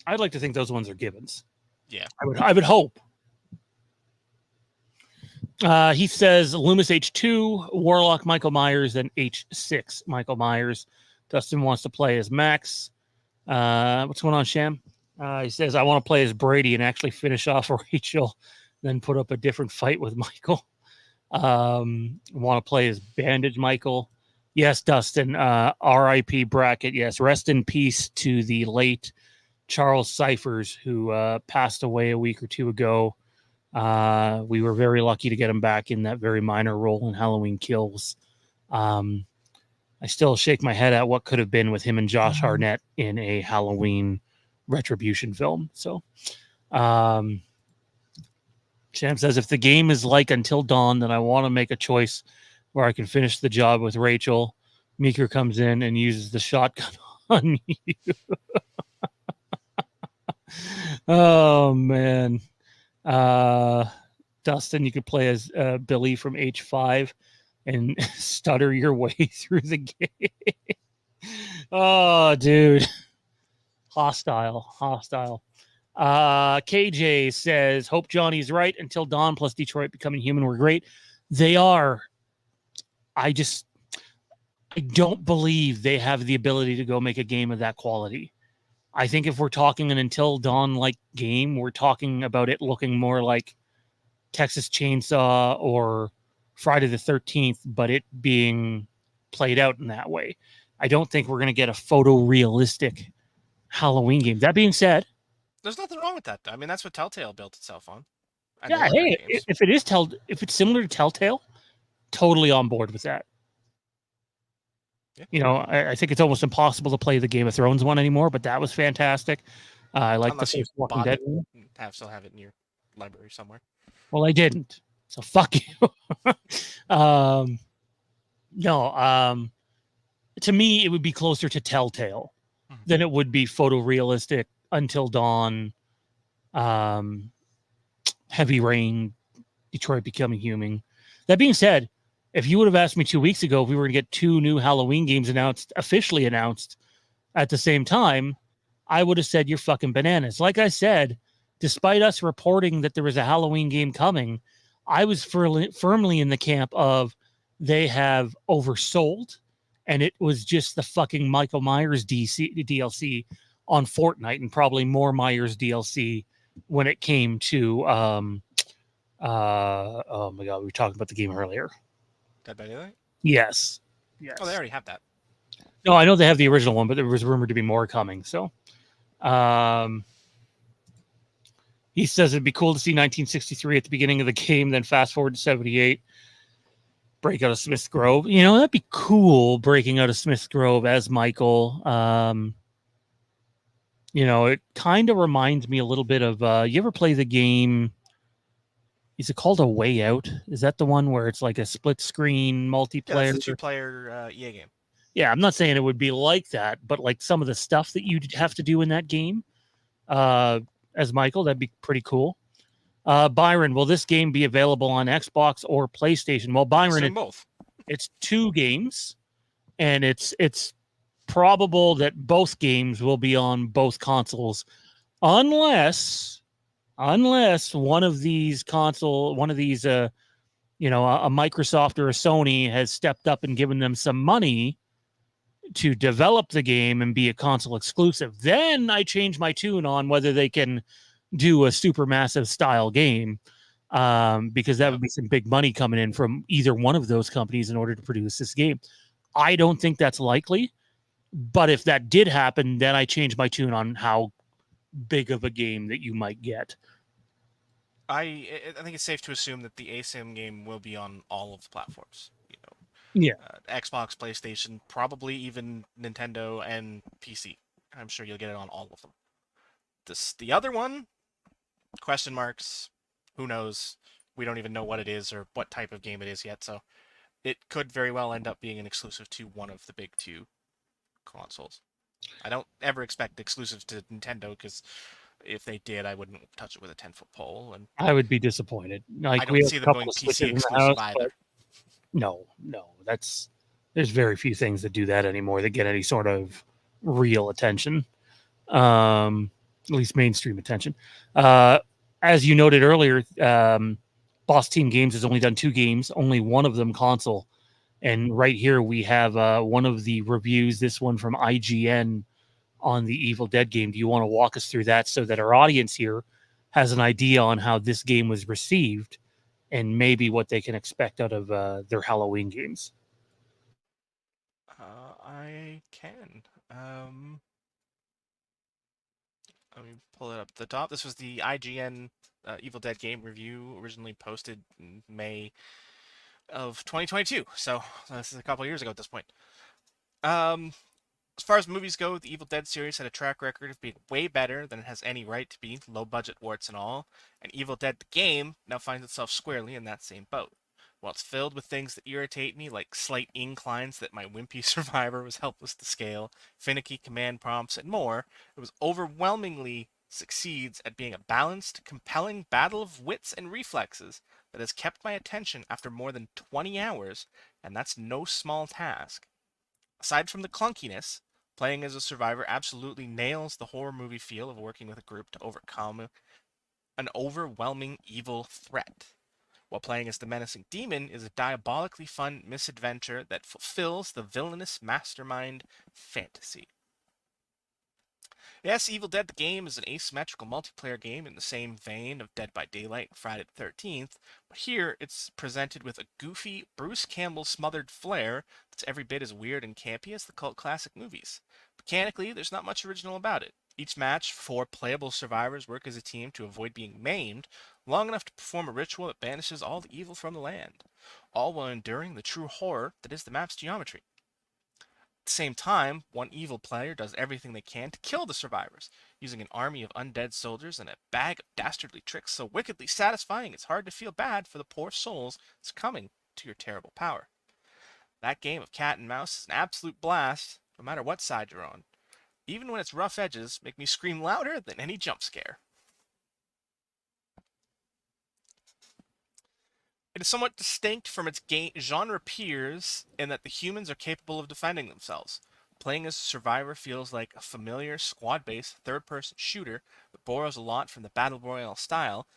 I'd like to think those ones are givens. yeah. I would hope. He says Loomis H2, Warlock Michael Myers, and H6 Michael Myers. Dustin wants to play as Max. What's going on, Sham? He says, I want to play as Brady and actually finish off Rachel, then put up a different fight with Michael. Want to play as Bandage Michael. Yes, Dustin. RIP bracket. Yes, rest in peace to the late Charles Cyphers, who passed away a week or two ago. We were very lucky to get him back in that very minor role in Halloween Kills. I still shake my head at what could have been with him and Josh Hartnett in a Halloween retribution film. So, Sham says, if the game is like Until Dawn, then I want to make a choice where I can finish the job with Rachel. Meeker comes in and uses the shotgun on you. Oh, man. Dustin, you could play as Billy from H5 and stutter your way through the game. Oh, dude. Hostile. KJ says, hope Johnny's right. Until Dawn plus Detroit Becoming Human were great. They are. I don't believe they have the ability to go make a game of that quality. I think if we're talking an Until Dawn like game, we're talking about it looking more like Texas Chainsaw or Friday the 13th, but it being played out in that way. I don't think we're going to get a photorealistic Halloween game. That being said, There's nothing wrong with that, though. I mean, that's what Telltale built itself on, and they yeah, love their hey, games. if it's similar to Telltale, totally on board with that. Yeah. You know, I think it's almost impossible to play the Game of Thrones one anymore, but that was fantastic. I like the Unless you first Walking bought Dead it one. and still have it in your library somewhere. Well, I didn't, so fuck you. No, to me, it would be closer to Telltale than it would be photorealistic Until Dawn, Heavy Rain, Detroit Becoming Human. That being said, if you would have asked me 2 weeks ago if we were going to get 2 new Halloween games officially announced at the same time, I would have said you're fucking bananas. Like I said, despite us reporting that there was a Halloween game coming, I was firmly in the camp of they have oversold, and it was just the fucking Michael Myers DLC on Fortnite, and probably more Myers DLC when it came to oh my god, we were talking about the game earlier. Dead by Daylight? Yes. Oh, they already have that. No, I know they have the original one, but there was rumored to be more coming. So, he says it'd be cool to see 1963 at the beginning of the game, then fast forward to 78, break out of Smith's Grove. You know, that'd be cool, breaking out of Smith's Grove as Michael. You know, it kind of reminds me a little bit of, you ever play the game? Is it called A Way Out? Is that the one where it's like a split screen multiplayer? Yeah, it's a 2-player EA game. Yeah, I'm not saying it would be like that, but like some of the stuff that you'd have to do in that game as Michael, that'd be pretty cool. Byron, will this game be available on Xbox or PlayStation? Well, Byron, both. It's 2 games, and it's probable that both games will be on both consoles, unless one of these you know, a Microsoft or a Sony has stepped up and given them some money to develop the game and be a console exclusive. Then I change my tune on whether they can do a super massive style game, because that would be some big money coming in from either one of those companies in order to produce this game. I don't think that's likely, but if that did happen, then I change my tune on how big of a game that you might get. I think it's safe to assume that the ASIM game will be on all of the platforms. You know, Xbox, PlayStation, probably even Nintendo and PC. I'm sure you'll get it on all of them. The other one, question marks. Who knows? We don't even know what it is or what type of game it is yet. So it could very well end up being an exclusive to one of the big two consoles. I don't ever expect exclusives to Nintendo because if they did, I wouldn't touch it with a 10-foot pole. And I would be disappointed. I Like we don't have see a them couple going of PC Switches in the house, exclusive but either. no, that's there's very few things that do that anymore that get any sort of real attention. At least mainstream attention. Uh, as you noted earlier, Boss Team Games has only done 2 games, only one of them console. And right here we have one of the reviews, this one from IGN on the Evil Dead game. Do you want to walk us through that so that our audience here has an idea on how this game was received and maybe what they can expect out of their Halloween games? I can. Let me pull it up at the top. This was the IGN Evil Dead game review, originally posted in May of 2022. So this is a couple years ago at this point. Um, as far as movies go, the Evil Dead series had a track record of being way better than it has any right to be, low budget warts and all, and Evil Dead the game now finds itself squarely in that same boat. While it's filled with things that irritate me, like slight inclines that my wimpy survivor was helpless to scale, finicky command prompts, and more, it was overwhelmingly succeeds at being a balanced, compelling battle of wits and reflexes that has kept my attention after more than 20 hours, and that's no small task. Aside from the clunkiness, playing as a survivor absolutely nails the horror movie feel of working with a group to overcome an overwhelming evil threat. While playing as the menacing demon is a diabolically fun misadventure that fulfills the villainous mastermind fantasy. Yes, Evil Dead the game is an asymmetrical multiplayer game in the same vein of Dead by Daylight and Friday the 13th, but here it's presented with a goofy, Bruce Campbell smothered flair that's every bit as weird and campy as the cult classic movies. Mechanically, there's not much original about it. Each match, 4 playable survivors work as a team to avoid being maimed, long enough to perform a ritual that banishes all the evil from the land, all while enduring the true horror that is the map's geometry. At the same time, one evil player does everything they can to kill the survivors, using an army of undead soldiers and a bag of dastardly tricks so wickedly satisfying it's hard to feel bad for the poor souls succumbing to your terrible power. That game of cat and mouse is an absolute blast, no matter what side you're on. Even when its rough edges make me scream louder than any jump scare. It is somewhat distinct from its genre peers in that the humans are capable of defending themselves. Playing as a survivor feels like a familiar squad-based third-person shooter that borrows a lot from the Battle Royale style,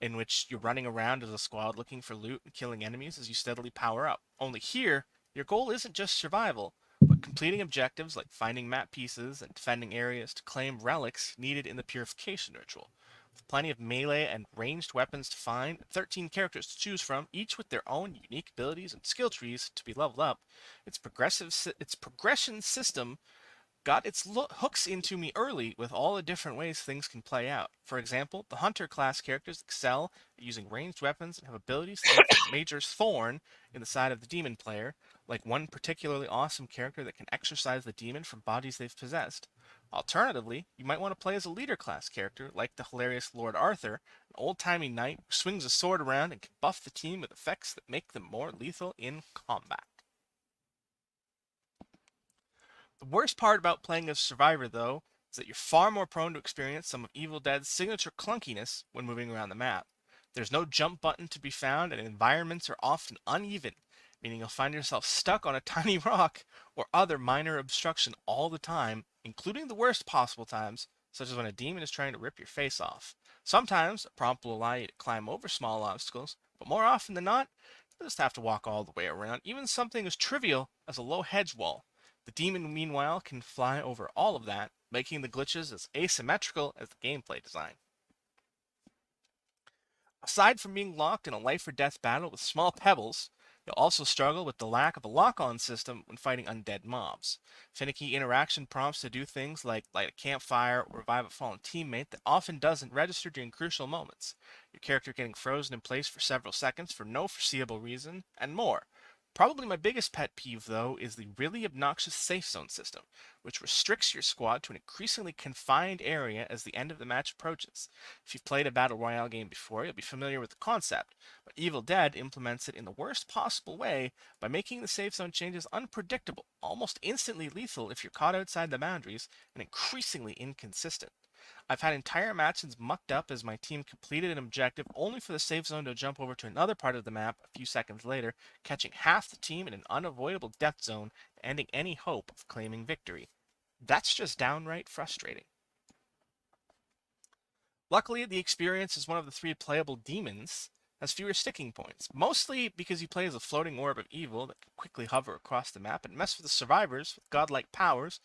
in which you're running around as a squad looking for loot and killing enemies as you steadily power up. Only here, your goal isn't just survival, but completing objectives like finding map pieces and defending areas to claim relics needed in the purification ritual. With plenty of melee and ranged weapons to find, 13 characters to choose from, each with their own unique abilities and skill trees to be leveled up, its progression system got its hooks into me early with all the different ways things can play out. For example, the Hunter class characters excel at using ranged weapons and have abilities that make them major thorn in the side of the demon player, like one particularly awesome character that can exorcise the demon from bodies they've possessed. Alternatively, you might want to play as a leader class character, like the hilarious Lord Arthur, an old-timey knight who swings a sword around and can buff the team with effects that make them more lethal in combat. The worst part about playing as Survivor, though, is that you're far more prone to experience some of Evil Dead's signature clunkiness when moving around the map. There's no jump button to be found, and environments are often uneven, meaning you'll find yourself stuck on a tiny rock or other minor obstruction all the time, including the worst possible times, such as when a demon is trying to rip your face off. Sometimes a prompt will allow you to climb over small obstacles, but more often than not, you'll just have to walk all the way around, even something as trivial as a low hedge wall. The demon, meanwhile, can fly over all of that, making the glitches as asymmetrical as the gameplay design. Aside from being locked in a life or death battle with small pebbles, you'll also struggle with the lack of a lock-on system when fighting undead mobs. Finicky interaction prompts to do things like light a campfire or revive a fallen teammate that often doesn't register during crucial moments, your character getting frozen in place for several seconds for no foreseeable reason, and more. Probably my biggest pet peeve, though, is the really obnoxious safe zone system, which restricts your squad to an increasingly confined area as the end of the match approaches. If you've played a Battle Royale game before, you'll be familiar with the concept, but Evil Dead implements it in the worst possible way by making the safe zone changes unpredictable, almost instantly lethal if you're caught outside the boundaries, and increasingly inconsistent. I've had entire matches mucked up as my team completed an objective only for the safe zone to jump over to another part of the map a few seconds later, catching half the team in an unavoidable death zone, ending any hope of claiming victory. That's just downright frustrating. Luckily, the experience as one of the 3 playable demons has fewer sticking points, mostly because you play as a floating orb of evil that can quickly hover across the map and mess with the survivors with godlike powers,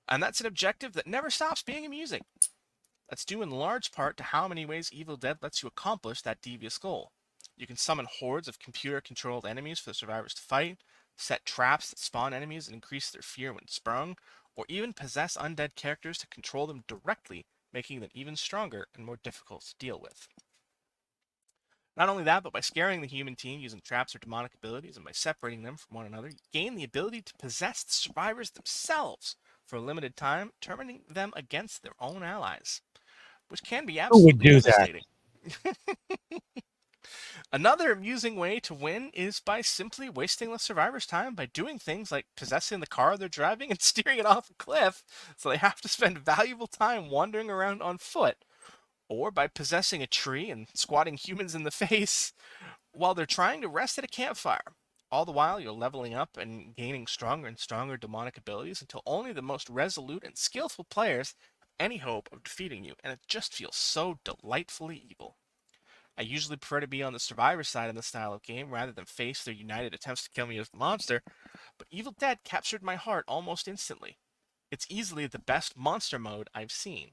and that's an objective that never stops being amusing. That's due in large part to how many ways Evil Dead lets you accomplish that devious goal. You can summon hordes of computer-controlled enemies for the survivors to fight, set traps that spawn enemies and increase their fear when sprung, or even possess undead characters to control them directly, making them even stronger and more difficult to deal with. Not only that, but by scaring the human team using traps or demonic abilities and by separating them from one another, you gain the ability to possess the survivors themselves for a limited time, turning them against their own allies, which can be Who would absolutely do devastating. Another amusing way to win is by simply wasting the survivors' time by doing things like possessing the car they're driving and steering it off a cliff, so they have to spend valuable time wandering around on foot, or by possessing a tree and squatting humans in the face while they're trying to rest at a campfire. All the while, you're leveling up and gaining stronger and stronger demonic abilities until only the most resolute and skillful players have any hope of defeating you, and it just feels so delightfully evil. I usually prefer to be on the survivor side in this style of game rather than face their united attempts to kill me as the monster, but Evil Dead captured my heart almost instantly. It's easily the best monster mode I've seen.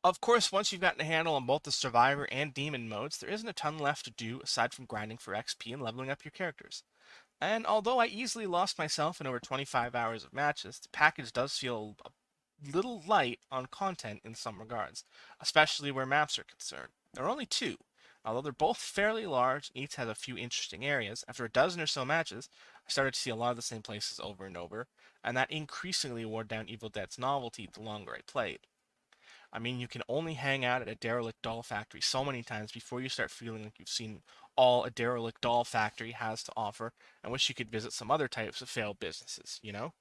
Of course, once you've gotten a handle on both the survivor and demon modes, there isn't a ton left to do aside from grinding for XP and leveling up your characters. And although I easily lost myself in over 25 hours of matches, the package does feel a little light on content in some regards, especially where maps are concerned. There are only 2. Although they're both fairly large and each has a few interesting areas, after a dozen or so matches, I started to see a lot of the same places over and over, and that increasingly wore down Evil Dead's novelty the longer I played. I mean, you can only hang out at a derelict doll factory so many times before you start feeling like you've seen all a derelict doll factory has to offer and wish you could visit some other types of failed businesses, you know?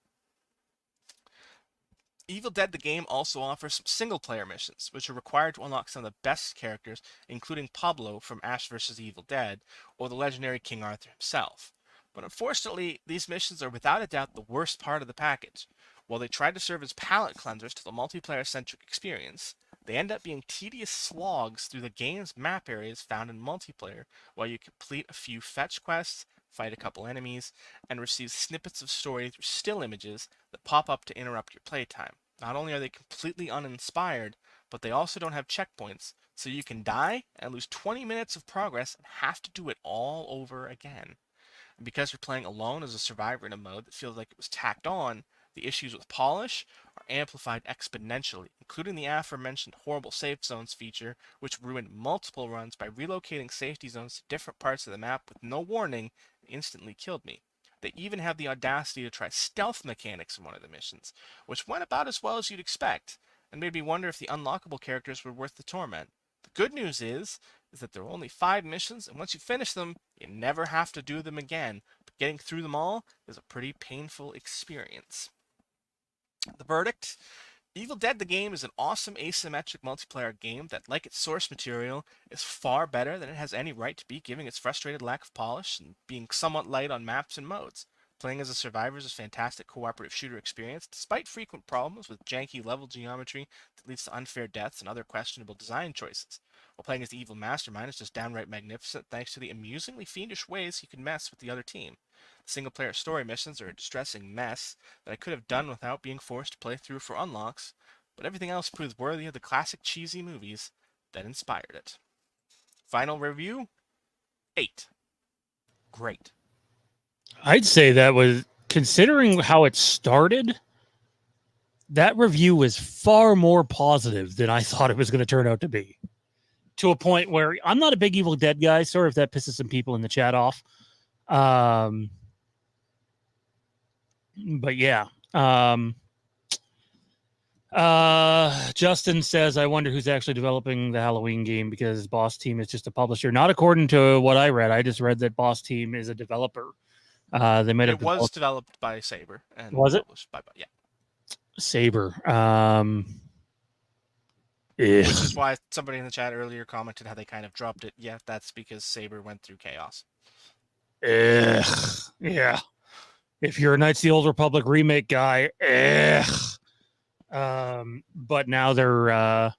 Evil Dead the game also offers some single-player missions, which are required to unlock some of the best characters, including Pablo from Ash vs. Evil Dead, or the legendary King Arthur himself. But unfortunately, these missions are without a doubt the worst part of the package. While they try to serve as palate cleansers to the multiplayer-centric experience, they end up being tedious slogs through the game's map areas found in multiplayer, while you complete a few fetch quests, fight a couple enemies, and receive snippets of story through still images that pop up to interrupt your playtime. Not only are they completely uninspired, but they also don't have checkpoints, so you can die and lose 20 minutes of progress and have to do it all over again. And because you're playing alone as a survivor in a mode that feels like it was tacked on, the issues with polish are amplified exponentially, including the aforementioned horrible safe zones feature, which ruined multiple runs by relocating safety zones to different parts of the map with no warning and instantly killed me. They even have the audacity to try stealth mechanics in one of the missions, which went about as well as you'd expect, and made me wonder if the unlockable characters were worth the torment. The good news is that there are only 5 missions, and once you finish them, you never have to do them again, but getting through them all is a pretty painful experience. The verdict? Evil Dead the game is an awesome asymmetric multiplayer game that, like its source material, is far better than it has any right to be, given its frustrated lack of polish and being somewhat light on maps and modes. Playing as a survivor is a fantastic cooperative shooter experience, despite frequent problems with janky level geometry that leads to unfair deaths and other questionable design choices. While playing as the evil mastermind is just downright magnificent thanks to the amusingly fiendish ways you can mess with the other team. The single-player story missions are a distressing mess that I could have done without being forced to play through for unlocks, but everything else proves worthy of the classic cheesy movies that inspired it. Final review? 8. Great. I'd say that was, considering how it started, that review was far more positive than I thought it was going to turn out to be. To a point where I'm not a big Evil Dead guy. Sorry if that pisses some people in the chat off. Um, but yeah. Justin says, I wonder who's actually developing the Halloween game because Boss Team is just a publisher. Not according to what I read. I just read that Boss Team is a developer. They might have It was developed. developed by Saber and Was it published by yeah. Saber? Which is Ugh. why somebody in the chat earlier commented how they kind of dropped it. Yeah, that's because Saber went through chaos. Ugh. Yeah. If you're a Knights of the Old Republic remake guy, but now they're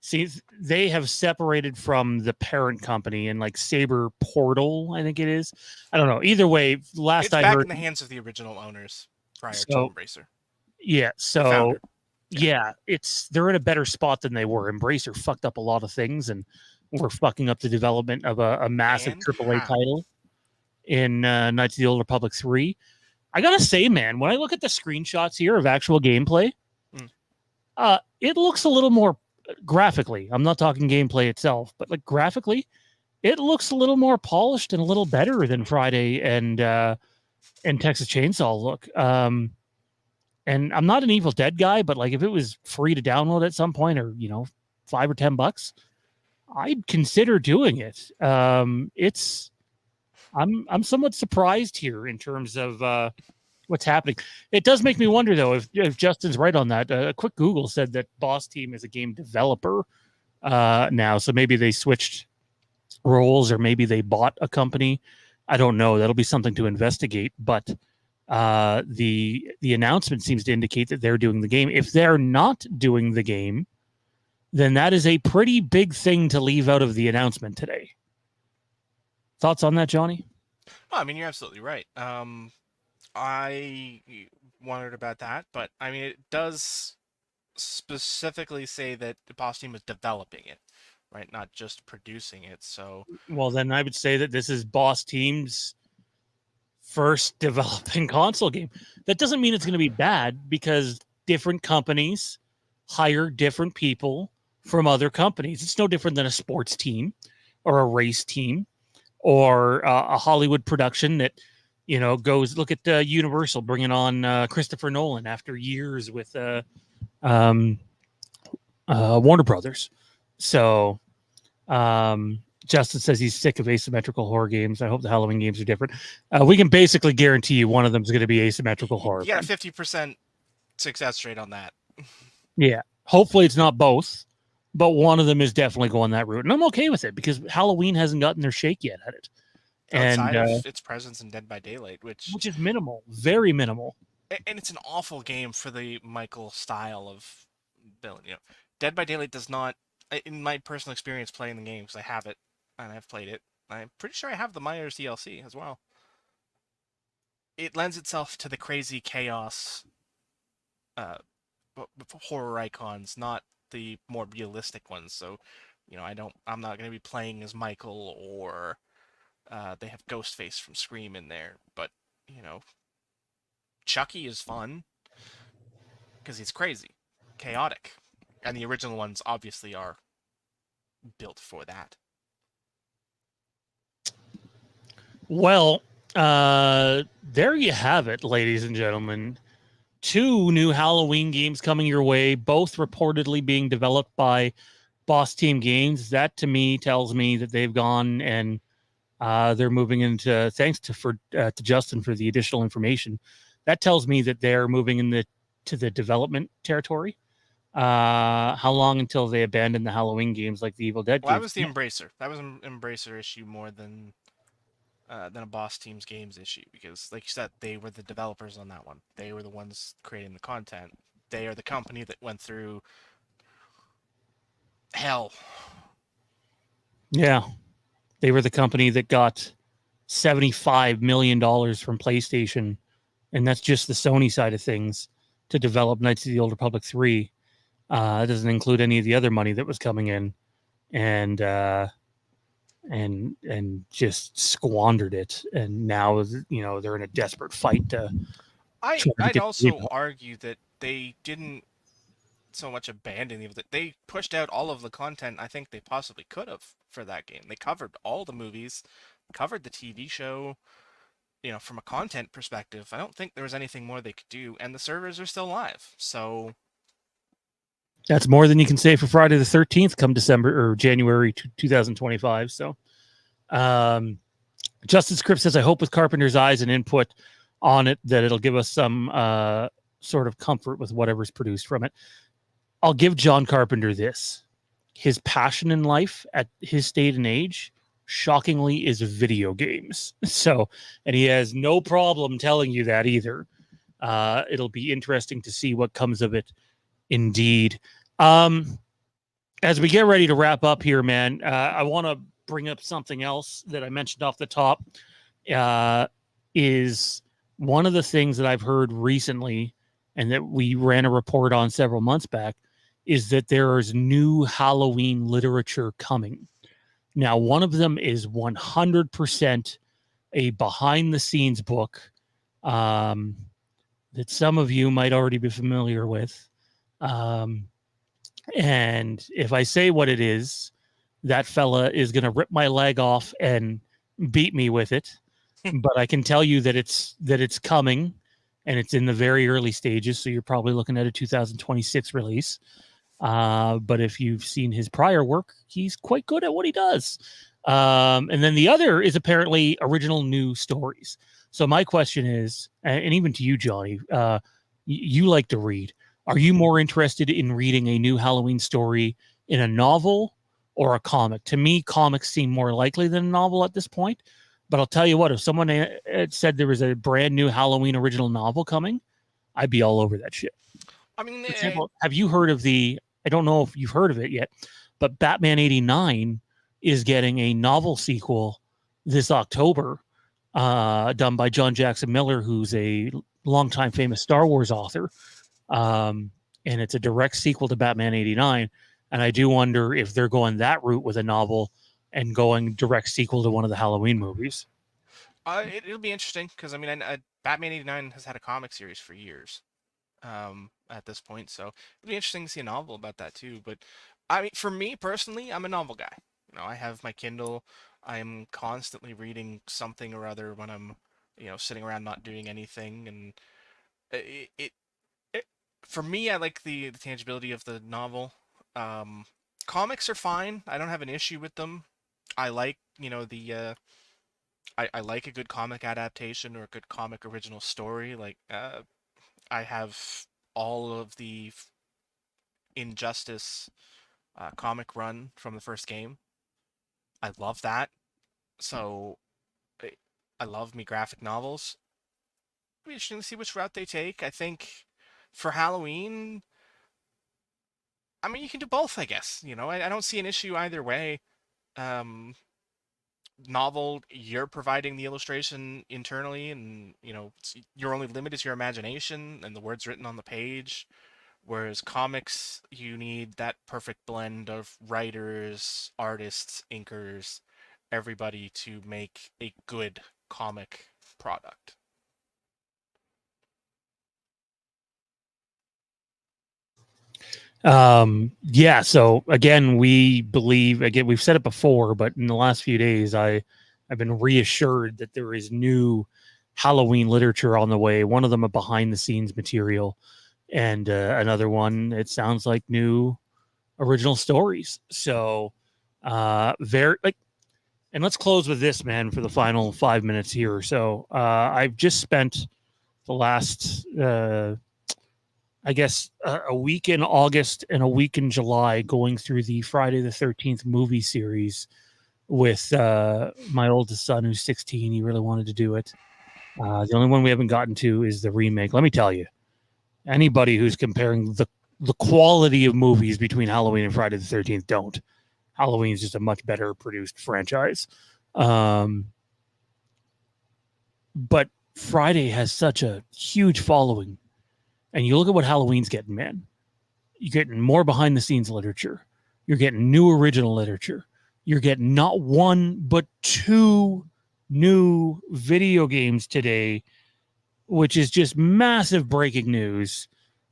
see they have separated from the parent company and like Saber Portal, I think it is. I don't know. Either way, last It's I back heard, in the hands of the original owners prior to so Embracer, yeah, the so founder. Yeah. yeah, they're in a better spot than they were. Embracer fucked up a lot of things and we're fucking up the development of a massive And AAA how? title in Knights of the Old Republic 3. I gotta say, man, when I look at the screenshots here of actual gameplay, Mm. it looks a little more graphically. I'm not talking gameplay itself, but like graphically, it looks a little more polished and a little better than Friday and Texas Chainsaw look. And I'm not an Evil Dead guy, but like if it was free to download at some point, or $5 or $10, I'd consider doing it. I'm somewhat surprised here in terms of what's happening. It does make me wonder though if Justin's right on that. A quick Google said that Boss Team is a game developer now, so maybe they switched roles or maybe they bought a company. I don't know. That'll be something to investigate. But the announcement seems to indicate that they're doing the game. If they're not doing the game, then that is a pretty big thing to leave out of the announcement today. Thoughts on that, Johnny? Oh, I mean, you're absolutely right. I wondered about that, but I mean, it does specifically say that the Boss Team is developing it, right? Not just producing it. So, Well, then I would say that this is Boss Team's first developing console game. That doesn't mean it's going to be bad because different companies hire different people from other companies. It's no different than a sports team or a race team or a Hollywood production that goes. Look at Universal bringing on Christopher Nolan after years with Warner Brothers. So Justin says he's sick of asymmetrical horror games. I hope the Halloween games are different. We can basically guarantee you one of them is going to be asymmetrical horror. you got a 50% success rate on that. Yeah. Hopefully it's not both, but one of them is definitely going that route. And I'm okay with it because Halloween hasn't gotten their shake yet at it. Outside And of its presence in Dead by Daylight, which is minimal, very minimal. And it's an awful game for the Michael style of villain. Dead by Daylight does not, in my personal experience playing the game, because I have it and I've played it. I'm pretty sure I have the Myers DLC as well. It lends itself to the crazy chaos horror icons, not the more realistic ones. So, I'm not going to be playing as Michael or they have Ghostface from Scream in there, but Chucky is fun because he's crazy, chaotic, and the original ones obviously are built for that. Well, there you have it, ladies and gentlemen. 2 new Halloween games coming your way, both reportedly being developed by Boss Team Games. That to me tells me that they've gone and they're moving into. Thanks to Justin for the additional information. That tells me that they're moving to the development territory. How long until they abandon the Halloween games like the Evil Dead Well, that games? was the Embracer. That was an Embracer issue more than a Boss Team's Games issue because, like you said, they were the developers on that one. They were the ones creating the content. They are the company that went through hell. Yeah, they were the company that got $75 million from PlayStation, and that's just the Sony side of things to develop Knights of the Old Republic 3. It doesn't include any of the other money that was coming in, and just squandered it. And now they're in a desperate fight to. I'd also argue that they didn't so much abandon it. They pushed out all of the content I think they possibly could have for that game. They covered all the movies, covered the TV show. from a content perspective, I don't think there was anything more they could do, and the servers are still live. So That's more than you can say for Friday the 13th come December or January 2025. So, Justice Script says, I hope with Carpenter's eyes and input on it that it'll give us some sort of comfort with whatever's produced from it. I'll give John Carpenter this. His passion in life at his state and age, shockingly, is video games. So, and he has no problem telling you that either. It'll be interesting to see what comes of it. Indeed. As we get ready to wrap up here, man, I want to bring up something else that I mentioned off the top. Is one of the things that I've heard recently, and that we ran a report on several months back, is that there is new Halloween literature coming. Now, one of them is 100% a behind-the-scenes book that some of you might already be familiar with. And if I say what it is, that fella is going to rip my leg off and beat me with it. But I can tell you that it's coming, and it's in the very early stages. So you're probably looking at a 2026 release. But if you've seen his prior work, he's quite good at what he does. And then the other is apparently original new stories. So my question is, and even to you, Johnny, you like to read. Are you more interested in reading a new Halloween story in a novel or a comic? To me, comics seem more likely than a novel at this point. But I'll tell you what, if someone had said there was a brand new Halloween original novel coming, I'd be all over that shit. I mean, For example, have you heard of I don't know if you've heard of it yet, but Batman 89 is getting a novel sequel this October, done by John Jackson Miller, who's a longtime famous Star Wars author. And it's a direct sequel to Batman 89. And I do wonder if they're going that route with a novel and going direct sequel to one of the Halloween movies. It'll be interesting because, I mean, Batman 89 has had a comic series for years. At this point, so it'd be interesting to see a novel about that too. But I mean, for me personally, I'm a novel guy. I have my Kindle. I'm constantly reading something or other when I'm, sitting around not doing anything. And it for me, I like the tangibility of the novel. Comics are fine. I don't have an issue with them. I like, I like a good comic adaptation or a good comic original story. Like, I have all of the Injustice comic run from the first game. I love that. So I love me graphic novels. It'll be interesting to see which route they take. I think for Halloween, I mean, you can do both, I guess. I don't see an issue either way. Novel, you're providing the illustration internally, and your only limit is your imagination and the words written on the page. Whereas comics, you need that perfect blend of writers, artists, inkers, everybody to make a good comic product. Yeah. So again, we've said it before, but in the last few days, I've been reassured that there is new Halloween literature on the way. One of them a behind the scenes material, and another one, it sounds like new original stories. So, and let's close with this, man, for the final 5 minutes here. So, I've just spent the last, I guess, a week in August and a week in July going through the Friday the 13th movie series with my oldest son, who's 16. He really wanted to do it. The only one we haven't gotten to is the remake. Let me tell you, anybody who's comparing the quality of movies between Halloween and Friday the 13th, don't. Halloween is just a much better produced franchise. But Friday has such a huge following. And you look at what Halloween's getting, man. You're getting more behind the scenes literature. You're getting new original literature. You're getting not one, but two new video games today, which is just massive breaking news.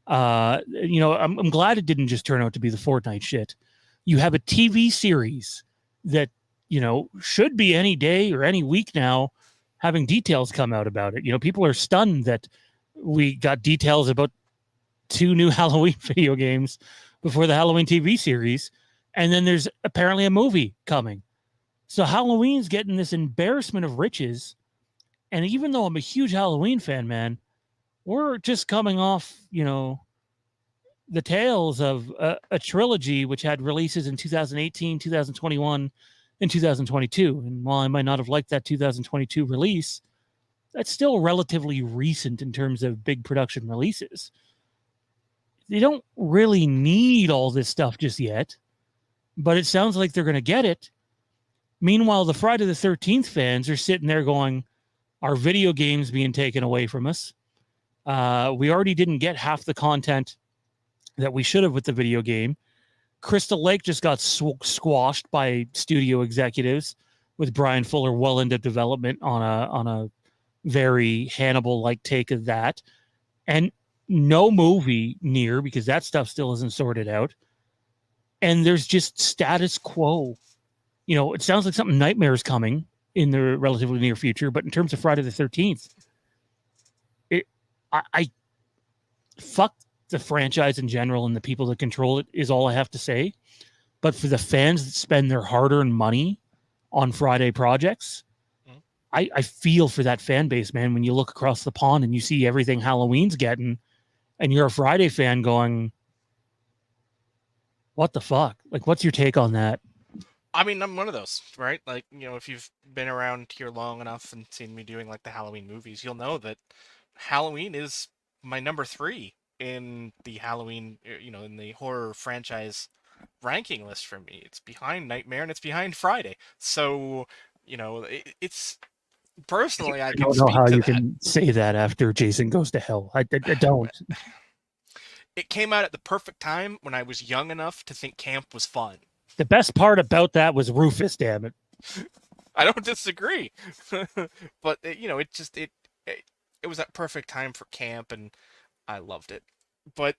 I'm glad it didn't just turn out to be the Fortnite shit. You have a TV series that, should be any day or any week now, having details come out about it. You know, people are stunned that we got details about 2 new Halloween video games before the Halloween TV series. And then there's apparently a movie coming. So Halloween's getting this embarrassment of riches. And even though I'm a huge Halloween fan, man, we're just coming off, you know, the tales of a trilogy which had releases in 2018, 2021, and 2022. And while I might not have liked that 2022 release, that's still relatively recent in terms of big production releases. They don't really need all this stuff just yet, but it sounds like they're going to get it. Meanwhile, the Friday the 13th fans are sitting there going, our video games being taken away from us. We already didn't get half the content that we should have with the video game. Crystal Lake just got squashed by studio executives with Brian Fuller well into development on a very Hannibal-like take of that. And no movie near, because that stuff still isn't sorted out. And there's just status quo. You know, it sounds like something Nightmare's coming in the relatively near future, but in terms of Friday the 13th, I fuck the franchise in general and the people that control it is all I have to say. But for the fans that spend their hard-earned money on Friday projects, I feel for that fan base, man. When you look across the pond and you see everything Halloween's getting, and you're a Friday fan going, what the fuck? Like, what's your take on that? I mean, I'm one of those, right? Like, you know, if you've been around here long enough and seen me doing like the Halloween movies, you'll know that Halloween is my number 3 in the Halloween, you know, in the horror franchise ranking list for me. It's behind Nightmare and it's behind Friday. So, you know, it's personally, I don't know how to you that. can say that after Jason Goes to Hell. I don't. It came out at the perfect time when I was young enough to think camp was fun. The best part about that was Rufus, damn it. I don't disagree. But, you know, it was that perfect time for camp, and I loved it. But,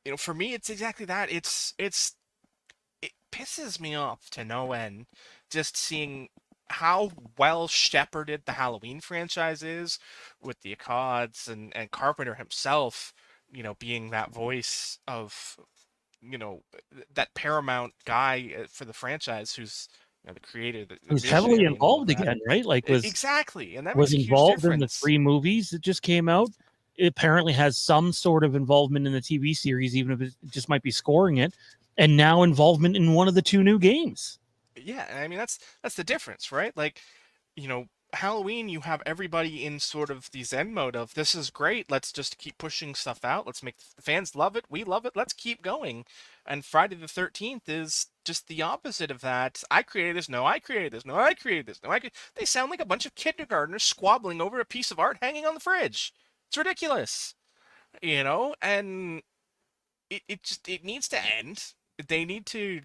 you know, for me, it's exactly that. It pisses me off to no end just seeing how well shepherded the Halloween franchise is with the Accods and Carpenter himself, you know, being that voice of, you know, that Paramount guy for the franchise who's, you know, the creator, who's heavily involved again, right? Like exactly, and that was makes a involved huge in the 3 movies that just came out. It apparently has some sort of involvement in the TV series, even if it just might be scoring it, and now involvement in one of the 2 new games. Yeah, I mean that's the difference, right? Like, you know, Halloween, you have everybody in sort of the Zen mode of this is great. Let's just keep pushing stuff out. Let's make the fans love it. We love it. Let's keep going. And Friday the 13th is just the opposite of that. I created this. No, I created this. No, I created this. No, They sound like a bunch of kindergartners squabbling over a piece of art hanging on the fridge. It's ridiculous, you know. And it needs to end. They need to,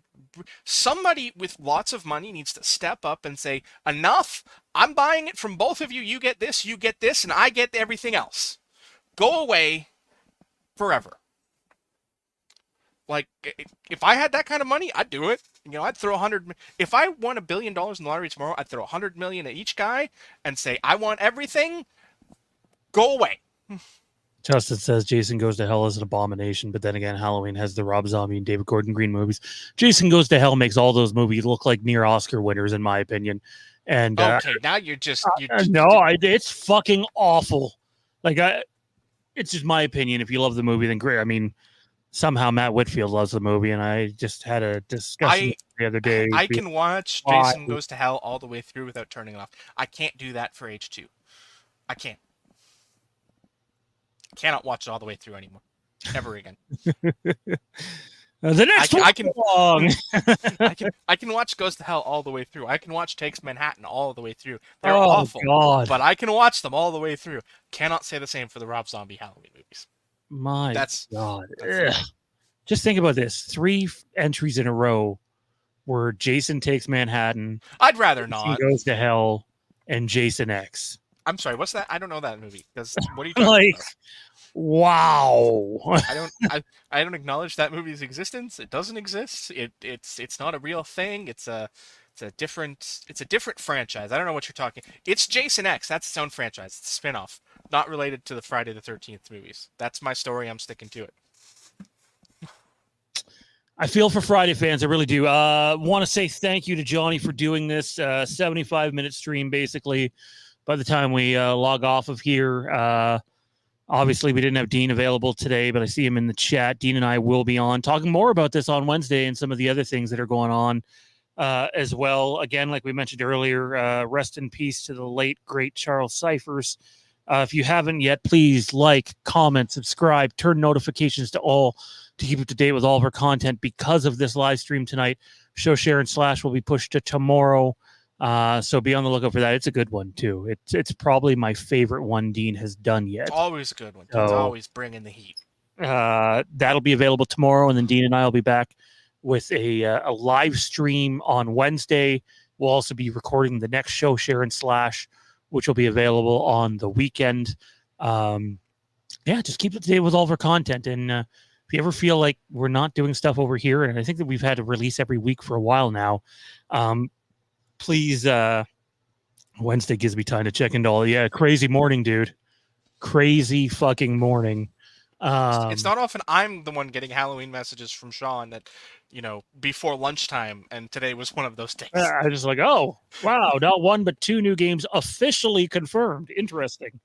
somebody with lots of money needs to step up and say, enough, I'm buying it from both of you. You get this, and I get everything else. Go away forever. Like, if I had that kind of money, I'd do it. You know, I'd throw if I won $1 billion in the lottery tomorrow, I'd throw $100 million at each guy and say, I want everything. Go away. Justin says Jason Goes to Hell is an abomination, but then again, Halloween has the Rob Zombie and David Gordon Green movies. Jason Goes to Hell makes all those movies look like near Oscar winners, in my opinion. And okay, now you're just it's fucking awful. Like, it's just my opinion. If you love the movie, then great. I mean, somehow Matt Whitfield loves the movie, and I just had a discussion the other day. I can watch Jason Goes to Hell all the way through without turning it off. I can't do that for H2. I can't. Cannot watch it all the way through anymore, ever again. The next I can watch Goes to Hell all the way through. I can watch Takes Manhattan all the way through. They're awful, but I can watch them all the way through. Cannot say the same for the Rob Zombie Halloween movies. That's God. Just think about this: 3 entries in a row where Jason Takes Manhattan. I'd rather not. Goes to Hell and Jason X. I'm sorry, what's that? I don't know that movie. Because what are you talking about? Wow. I don't acknowledge that movie's existence. It doesn't exist. It's not a real thing. It's a It's a different franchise. I don't know what you're talking. It's Jason X. That's its own franchise. It's a spin-off, not related to the Friday the 13th movies. That's my story. I'm sticking to it. I feel for Friday fans. I really do. Want to say thank you to Johnny for doing this 75-minute stream, basically, by the time we log off of here. Obviously, we didn't have Dean available today, but I see him in the chat. Dean and I will be on talking more about this on Wednesday and some of the other things that are going on as well. Again, like we mentioned earlier, rest in peace to the late, great Charles Cyphers. If you haven't yet, please like, comment, subscribe, turn notifications to all to keep up to date with all of our content. Because of this live stream tonight, show, share, and slash will be pushed to tomorrow. So be on the lookout for that. It's a good one, too. It's probably my favorite one Dean has done yet. It's always a good one. Dean's always bringing the heat. That'll be available tomorrow, and then Dean and I will be back with a live stream on Wednesday. We'll also be recording the next show, share, and slash, which will be available on the weekend. Just keep up to date with all of our content. And if you ever feel like we're not doing stuff over here, and I think that we've had a release every week for a while now, please, Wednesday gives me time to check into all. Yeah, crazy morning, dude. Crazy fucking morning. It's not often I'm the one getting Halloween messages from Sean that, before lunchtime, and today was one of those days. I was just like, oh, wow, not one but two new games officially confirmed. Interesting.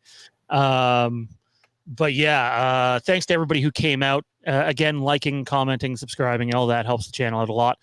But yeah, thanks to everybody who came out. Again, liking, commenting, subscribing, all that helps the channel out a lot.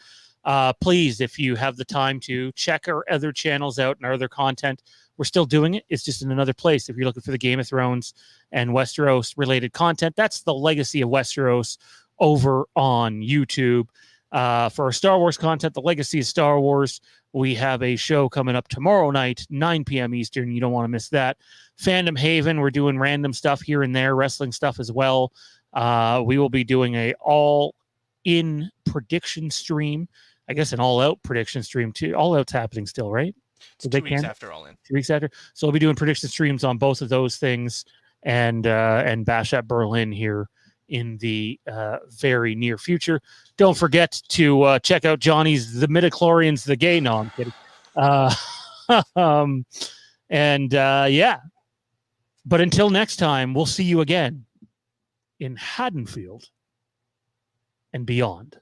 Please, if you have the time to, check our other channels out and our other content. We're still doing it. It's just in another place. If you're looking for the Game of Thrones and Westeros related content, that's the Legacy of Westeros over on YouTube. For our Star Wars content, the Legacy of Star Wars, we have a show coming up tomorrow night, 9 p.m. Eastern. You don't want to miss that. Fandom Haven, we're doing random stuff here and there, wrestling stuff as well. We will be doing a all-in prediction stream. I guess an all-out prediction stream too. All-out's happening still, right? It's 2 weeks after All In. 2 weeks after. So we'll be doing prediction streams on both of those things and Bash at Berlin here in the very near future. Don't forget to check out Johnny's The Midichlorians, The Gay. No, I'm kidding. Yeah. But until next time, we'll see you again in Haddonfield and beyond.